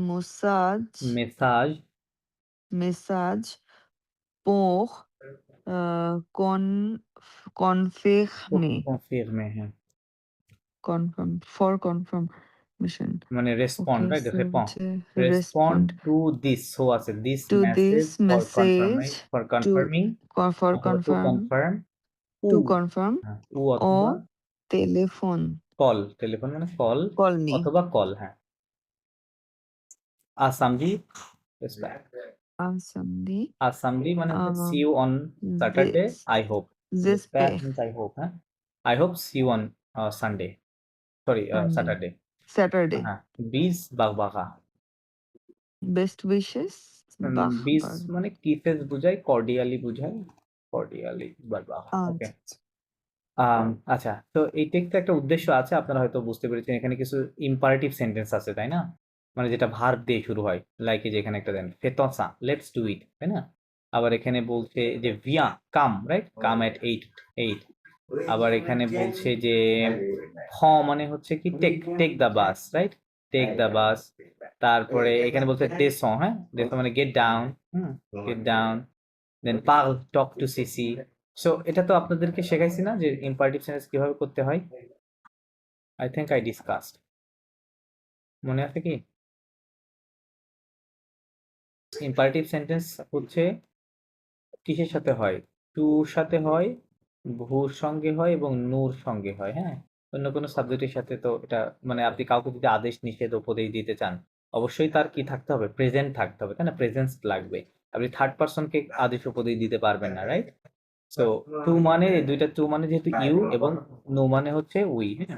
message message message pour কন কনফির্মে confirmer হ্যাঁ কনফার্ম ফর কনফার্মেশন মানে respond okay right so respond হচ্ছে respond respond to this so আছে this to this message for message for to confirming for অথবা to confirm to confirm হ্যাঁ উ ও অথবা টেলিফোন কল টেলিফোন মানে কল কল মি অথবা কল হ্যাঁ আসামজি আসামদি আসামজি মানে হচ্ছে um, see you on Saturday this I hope J'espère I hope হ্যাঁ I hope see you on Sunday sorry Sunday Saturday Saturday হ্যাঁ বিজ বাগবাগা best wishes বাহ বিজ বাহ মানে কিসেস বুঝায় কর্ডিয়ালি বুঝায় কর্ডিয়ালি বাগবাগা ওকে আচ্ছা আচ্ছা তো এই টেক্সটে একটা উদ্দেশ্য আছে আপনারা হয়তো বুঝতে পেরেছেন এখানে কিছু ইম্পারেটিভ সেন্টেন্স আছে তাই না মানে যেটা ভার্ব দিয়ে শুরু হয় লাইক এই যে এখানে একটা দেন ফেতসা লেটস ডু ইট তাই না আবার এখানে বলছে যে ভিয়া কাম রাইট কাম এট 8 আবার এখানে বলছে যে হ মানে হচ্ছে কি take take the bus right take the bus তারপরে এখানে বলছে ডেসন হ্যাঁ ডেসন মানে get down get down then পার্ল টক টু সিসি সো এটা তো আপনাদেরকে শেখাইছি না যে ইম্পারেটিভ সেন্টেন্স কিভাবে করতে হয় আই থিংক আই ডিসকাসড মনে আছে কি ইম্পারেটিভ সেন্টেন্স হচ্ছে কিসের সাথে হয় টুর সাথে হয় ভুর সঙ্গে হয় এবং নূর সঙ্গে হয় হ্যাঁ অন্য কোনো সাবজেক্টের সাথে তো এটা মানে আপনি কাউকে যদি আদেশ নিষেধ উপদেশ দিতে চান অবশ্যই তার কি থাকতে হবে প্রেজেন্ট থাকতে হবে তাই না প্রেজেন্স লাগবে আপনি থার্ড পার্সনকে আদেশ উপদেশ দিতে পারবেন না রাইট সো টু মানে এই দুইটা টু মানে যেহেতু ইউ এবং নো মানে হচ্ছে উই হ্যাঁ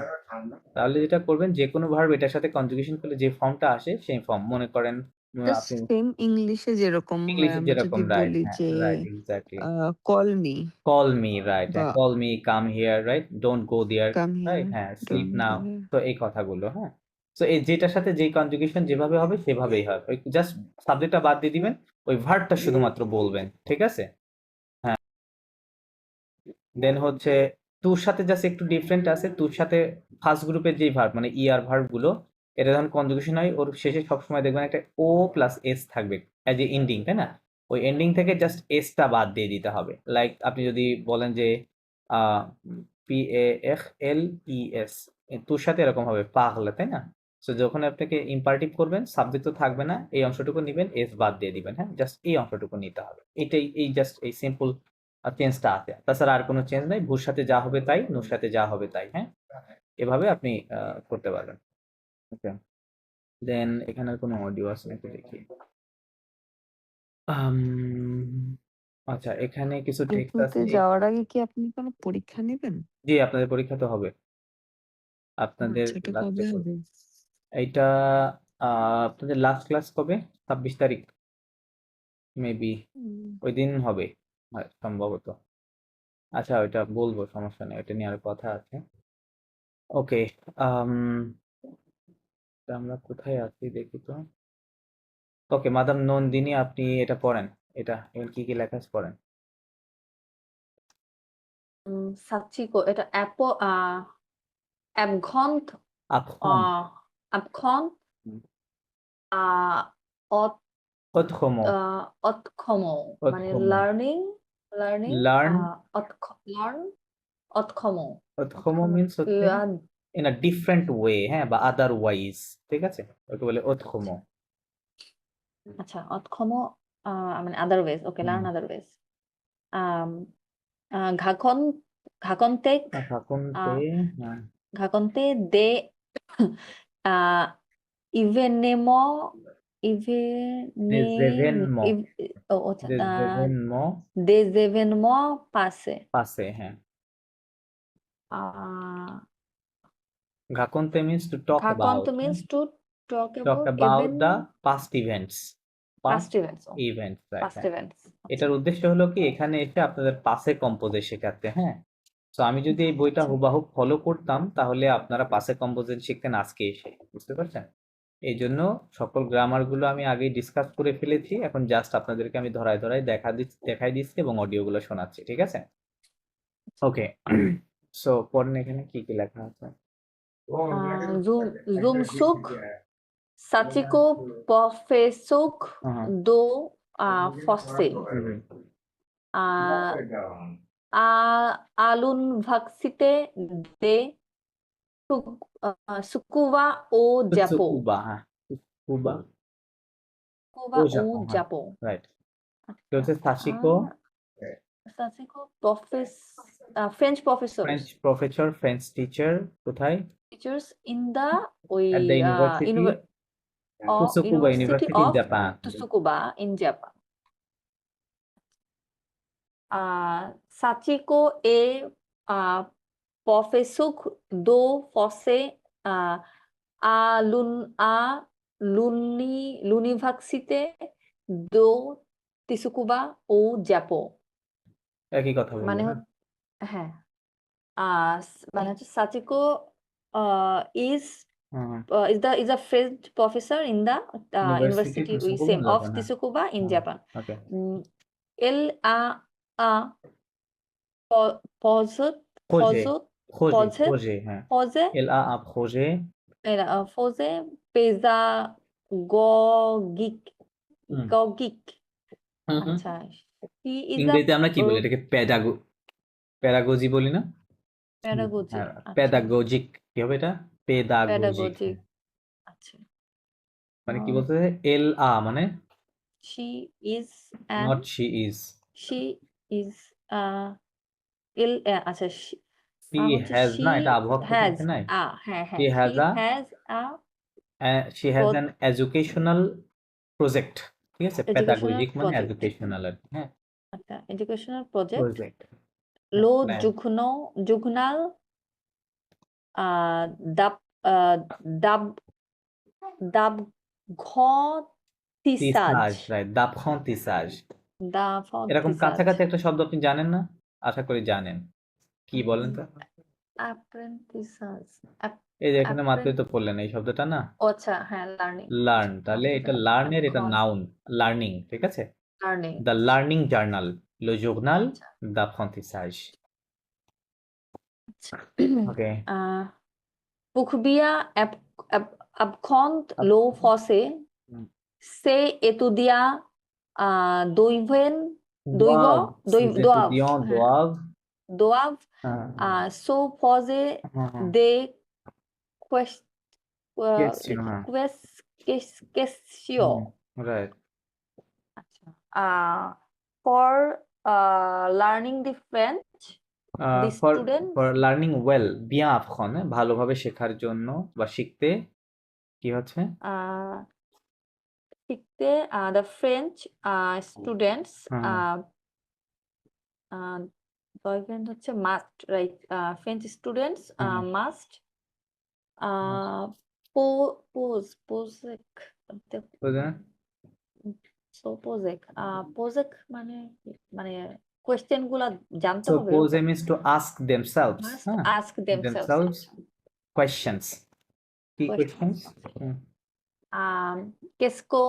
তাহলে যেটা করবেন যে কোনো ভার্ব এটার সাথে কনজুগেশন করলে যে ফর্মটা আসে সেই ফর্ম মনে করেন জাস্ট আপনি সেম ইংলিশে যেরকম হয় ইংলিশে আমরা যেরকম যদি রাইট বলি হ্যাঁ যে right exactly call me call me right বা call me come here right don't go there come right here হ্যাঁ sleep ডোন্ট now তো এই কথাগুলো হ্যাঁ তো এই যেটার সাথে যেই কনজুগেশন যেভাবে হবে সেভাবেই হবে ওই জাস্ট সাবজেক্টটা বাদ দিয়ে দিবেন ওই ভার্বটা শুধুমাত্র বলবেন ঠিক আছে দেন হচ্ছে তুর সাথে জাস্ট একটু ডিফারেন্ট আছে তুর সাথে ফার্স্ট গ্রুপের যেই ভার্ব মানে ইয়ার ভার্ব গুলো এটা যখন কনজুগেশন হয় ওর শেষে সবসময় দেখবেন একটা ও প্লাস এস থাকবে অ্যাজ এ এন্ডিং তাই না ওই এন্ডিং থেকে জাস্ট এসটা বাদ দিয়ে দিতে হবে লাইক আপনি যদি বলেন যে PAFLES তোর সাথে এরকম হবে পাগলা তাই না সো যখন আপনাকে ইম্পারেটিভ করবেন সাবজেক্ট তো থাকবে না এই অংশটুকু নেবেন এস বাদ দিয়ে দিবেন হ্যাঁ জাস্ট এই অংশটুকু নিতে হবে এটাই এই জাস্ট এই সিম্পল চেঞ্জটা আছে তাছাড়া আর কোনো চেঞ্জ নাই ভুর সাথে যা হবে তাই নুর সাথে যা হবে তাই হ্যাঁ এভাবে আপনি করতে পারবেন ওকে দেন এখানে আর কোনো অডিও আছে নাকি দেখি আচ্ছা এখানে কিছু টেক্সট আছে ইন্টারভিউতে যাওয়ার আগে কি আপনি কোনো পরীক্ষা নেবেন জি আপনাদের পরীক্ষা তো হবে আপনাদের আচ্ছা এটা লাস্টে কবে হবে এইটা আপনাদের লাস্ট ক্লাস কবে 26 তারিখ মেবি ওই দিন হবে সম্ভবত আচ্ছা ওইটা বলবো সমস্যা নেই ওটা নিয়ে আর কথা আছে ওকে আমরা কোথায় আছি দেখি তো ওকে মাদাম নন্দিনী আপনি এটা পড়েন এটা এবার কি কি লেখা আছে পড়েন সাচিকো এটা অ্যাবঘন্ট আপখন abkommt হুম। অত অতখমো অতক্ষমো মানে অতখমো লার্নিং লার্ন লার্ন অতক্ষমো অতখমো মিন্স হচ্ছে ইন আ ডিফারেন্ট ওয়ে হ্যাঁ বা আদারওয়াইজ ঠিক আছে ওকে বলে অতখমো আচ্ছা অতক্ষমো মানে আদার ওয়েজ ওকে লার্ন আদার ওয়েজ ঘাকন্তেক ঘাকন্তে দে ইভেনেমো Desévénement. des événements passés Passé, হ্যাঁ Raconter means to talk about. Raconte means to talk about the past events. Past events. Events, right. Past events. এটার উদ্দেশ্য হলো কি এখানে এসে আপনাদের পাসে কম্পোজে শেখাতে হ্যাঁ তো আমি যদি এই বইটা হুবাহু ফলো করতাম তাহলে আপনারা পাসে কম্পোজিশন শিখতেন আজকে এসে বুঝতে পারছেন এই জন্য সকল গ্রামার গুলো আমি আগেই ডিসকাস করে ফেলেছি এখন জাস্ট আপনাদেরকে আমি ধরায় ধরায় দেখাই দিচ্ছি এবং অডিও গুলো শোনাচ্ছি ঠিক আছে ওকে সো পড়েন এখানে কি কি লেখা আছে Zumsuk Sachiko Profesuk do Fosse ah আলুন ভাক্সিতে they সুকুবা O জ্যাপো Tsukuba, হ্যাঁ Tsukuba সুকুবা ও ও জাপো, হ্যাঁ জ্যাপো রাইট। আচ্ছা হচ্ছে Sachiko Sachiko French professor French professor, French teacher কোথায়? টিচার্স ইন দা ওই At the university, Tsukuba university University in of Japan. Tsukuba in Japan Sachiko a প্রফেসুক দো ফসে আ লুন আ লুনিভার্সিতে দো তিসুকুবা ও জ্যাপো একই কথা বললো মানে না? হ্যাঁ মানে হচ্ছে Sachiko is hmm, is a French professor in the University university we Tsukuba same in of Japan, হ্যাঁ। Tsukuba in Japan. Okay Elle a posé খোঁজে খোঁজে posé খোঁজে হ্যাঁ posé Elle a un projet elle a posé pédagogique hmm gogique হুম হুম। আচ্ছা she is a ইংরেজিতে আমরা কি বলি এটাকে প্যাডাগোজি বলি না? pedagogy হ্যাঁ আচ্ছা প্যাডাগোজিক কি হবে এটা? পেদাগোজিক pedagogic আচ্ছা মানে কি বলতে এল আ মানে she is an not she is she is আচ্ছা শি হচ্ছে হ্যাজ she না এটা আবহাওয়া থেকে has আসে নাই হ্যাঁ শি হ্যাঁ has she a has a she has pro- an educational project ঠিক আছে educational প্যাডাগোজিক মানে project এডুকেশনাল আর কি হ্যাঁ আচ্ছা educational project প্রজেক্ট লো প্ল্যান জুগনাল দাব দাব দাব ঘ তিসাজ তিসাজ রাইট দাপখন্তিসাজ দাব এরকম তিসাজ কাছাকাছি একটা শব্দ আপনি জানেন না আশা করি জানেন কি বলেন তো অ্যাপ্রেন্টিসাজ এই যে এখানে মাত্রই তো পড়লেন এই শব্দটা না আচ্ছা হ্যাঁ লার্নিং লার্ন তাহলে এটা লার্নের এটা নাউন লার্নিং ঠিক আছে learning the learning journal low journal আচ্ছা d'apprentissage আচ্ছা ওকে Pukhbia abkhont lo fosse se etudia doiven doivo doav doav doav so pose de question question right for learning the French the for students learning well bien apprendre ভালোভাবে শেখার জন্য বা শিখতে কি হচ্ছে শিখতে the French students boyfriend হচ্ছে must right French students must posek মানে কোয়েশ্চেন গুলা জানতে so হবে pose means to ask themselves must হ্যাঁ ask themselves questions কি questions কেসকো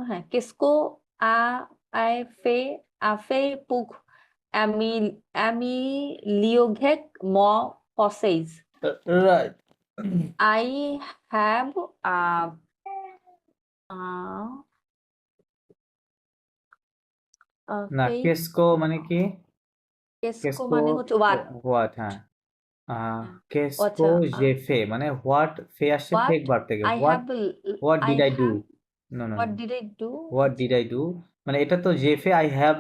হ্যাঁ কেসকো আফে পুক আমি লিওঘেক ম ফসেইজ right I have না কেসকো মানে কি কেসকো মানে হচ্ছে what হ্যাঁ কেসকো যে ফে মানে হোয়াট ফে আসছে ফেক ভার্ব থেকে what did I do no what did I do what did I do মানে এটা তো যে ফে আই হ্যাভ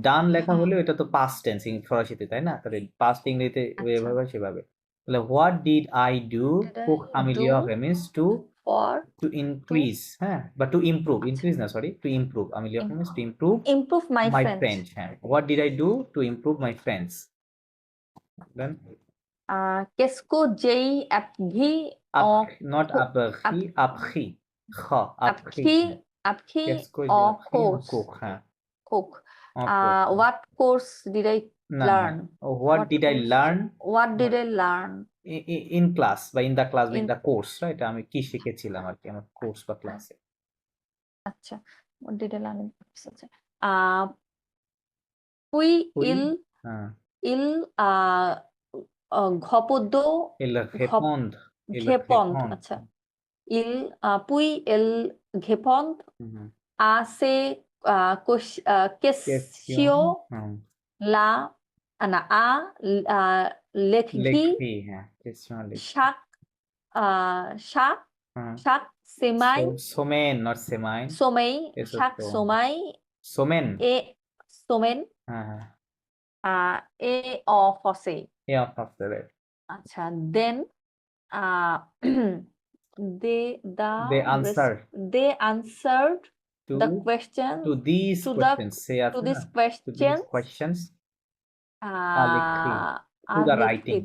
ডান লেখা হলেও এটা তো পাস্ট টেন্স ফরাসিতে তাই না তাহলে পাস্ট ইংরেজিতে এভাবে সেভাবে তাহলে হোয়াট ডিড আই ডু পুক আমি লিওয়া মিন্স টু to increase হ্যাঁ বা to improve increase না sorry to improve আমি লিওয়া means to improve my French হ্যাঁ what did I do to improve my French then Qu'est-ce j'ai appris not appris appris appris Qu'est-ce que j'ai en appris en cours cours হ্যাঁ cook en cours what course did I না, learn what did I learn what did I learn in class বা in the class বা in the course right আমি কি শিখেছিলাম আর কি আমার course বা ক্লাসে আচ্ছা what did I learn in class আচ্ছা puis il ঘপদ il répondre আচ্ছা il puis il répond à ses Casio হুম লা না লেখঘি লেখবি হ্যাঁ question লিখবি শাক শাক হুম শাক সেমাই সোমেন নট সেমাই সোমেই eso শাক তো সোমাই সোমেন এ সোমেন হ্যাঁ হ্যাঁ এ অ ফসে এ অফ right আচ্ছা দেন they they answer they answered to the question to these to questions say to আছে this না to these questions questions লিখবি to are the writing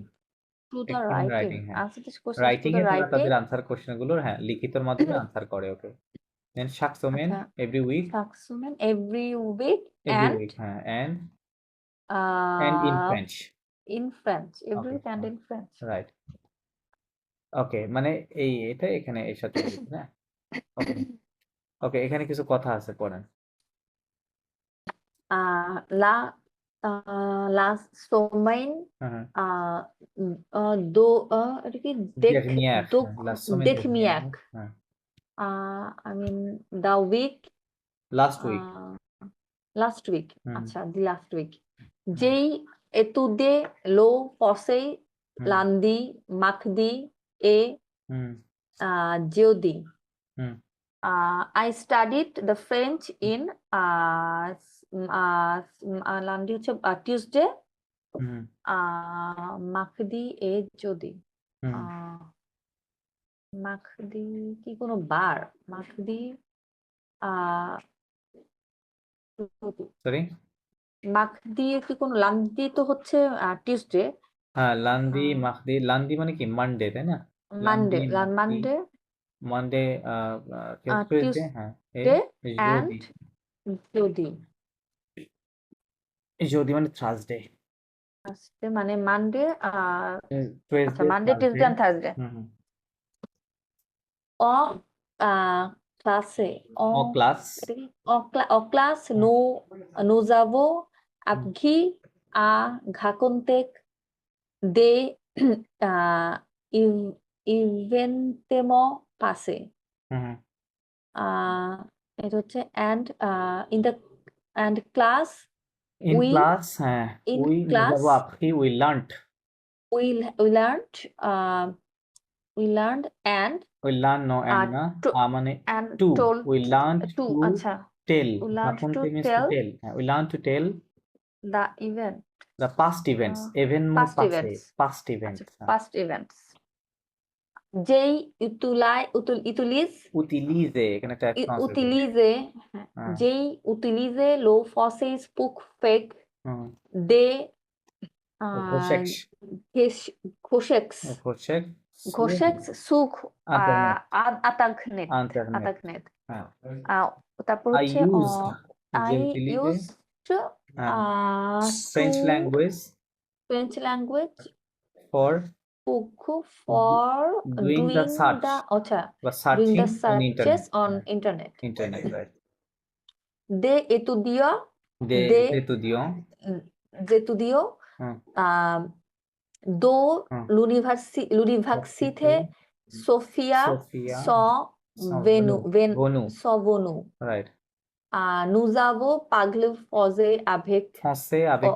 to the in writing writing হ্যাঁ answer this questions to writing the এ তারা writing তাদের answer question গুলোর হ্যাঁ লিখিতর মাধ্যমে answer করে ওকে দেন শাকসোমেন আচ্ছা every week Saxomen every week every and week হ্যাঁ and in French in French every Okay, week and fine. in French right okay মানে এটা এখানে এর সাথে মিলছে না ওকে ওকে এখানে কিছু কথা আছে পড়েন la la semaine হ্যাঁ do এটা কি dernière la semaine দেখমিয়াক dernière হ্যাঁ I mean the week last week last week hmm আচ্ছা the last week যেই etude lo fossei landi makdi e hmm jeudi hmm I studied the French in landi হচ্ছে Tuesday হুম makdi e jeudi হুম মাখদি কি কোনো বার মাখদি sorry মাখদি কি কোনো লান্দি তো হচ্ছে Tuesday হ্যাঁ লান্দি মাখদি লান্দি মানে কি মানডে তাই না মানডে লান্দি মাখদি মানডে মানডে টিউসডে হ্যাঁ টিউসডে জোদি এন্ড যদি জোদি মানে থার্সডে মানে মানডে আচ্ছা Tuesday Monday Tuesday and Thursday hmm ও ক্লাসে ও class en classe, nous avons appris à raconter des événements passés. হুম এটা হচ্ছে and in the and class in we class হ্যাঁ in we class nous avons appris we learnt we learned and we learn no and না মানে and to told we learned to to আচ্ছা tell we learned রাখুন to means to tell tell হ্যাঁ we learn to tell the event the past events event past past events past events আচ্ছা, past events যেই utilize এখানে একটা action আছে utilize হ্যাঁ যেই utilize lo fosse spook fake হুম de Kosheks Kosheks সুখ Internet আতাকনেট হ্যাঁ তারপর I হচ্ছে used I যে utilize used French to language French language for for doing the search আচ্ছা বা doing searching the on searches internet on internet internet right de etudio de de estudió etudio hmm do hmm l'université Sofia Sofia Venu Vonu Vonu right nous avons parlé français avec français avec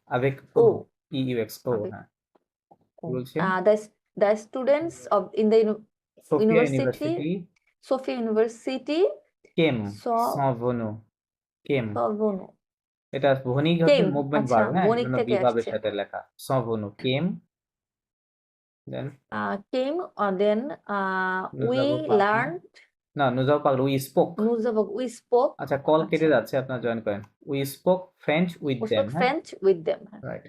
avec O EUX O avec হ্যাঁ বলছেন the students of in the Sophia university Sophia University came sans Vonu came Vonu এটা ভনিক হচ্ছে came movement আচ্ছা verb হ্যাঁ বণিক এজন্য থেকে বিভাবের আসছে সাথে লেখা sans Vonu came then came then Nous we avons parlé. learned না nous avons parlé we spoke we spoke আচ্ছা কল কেটে যাচ্ছে আপনারা জয়েন করেন we spoke French with them হ্যাঁ French with them right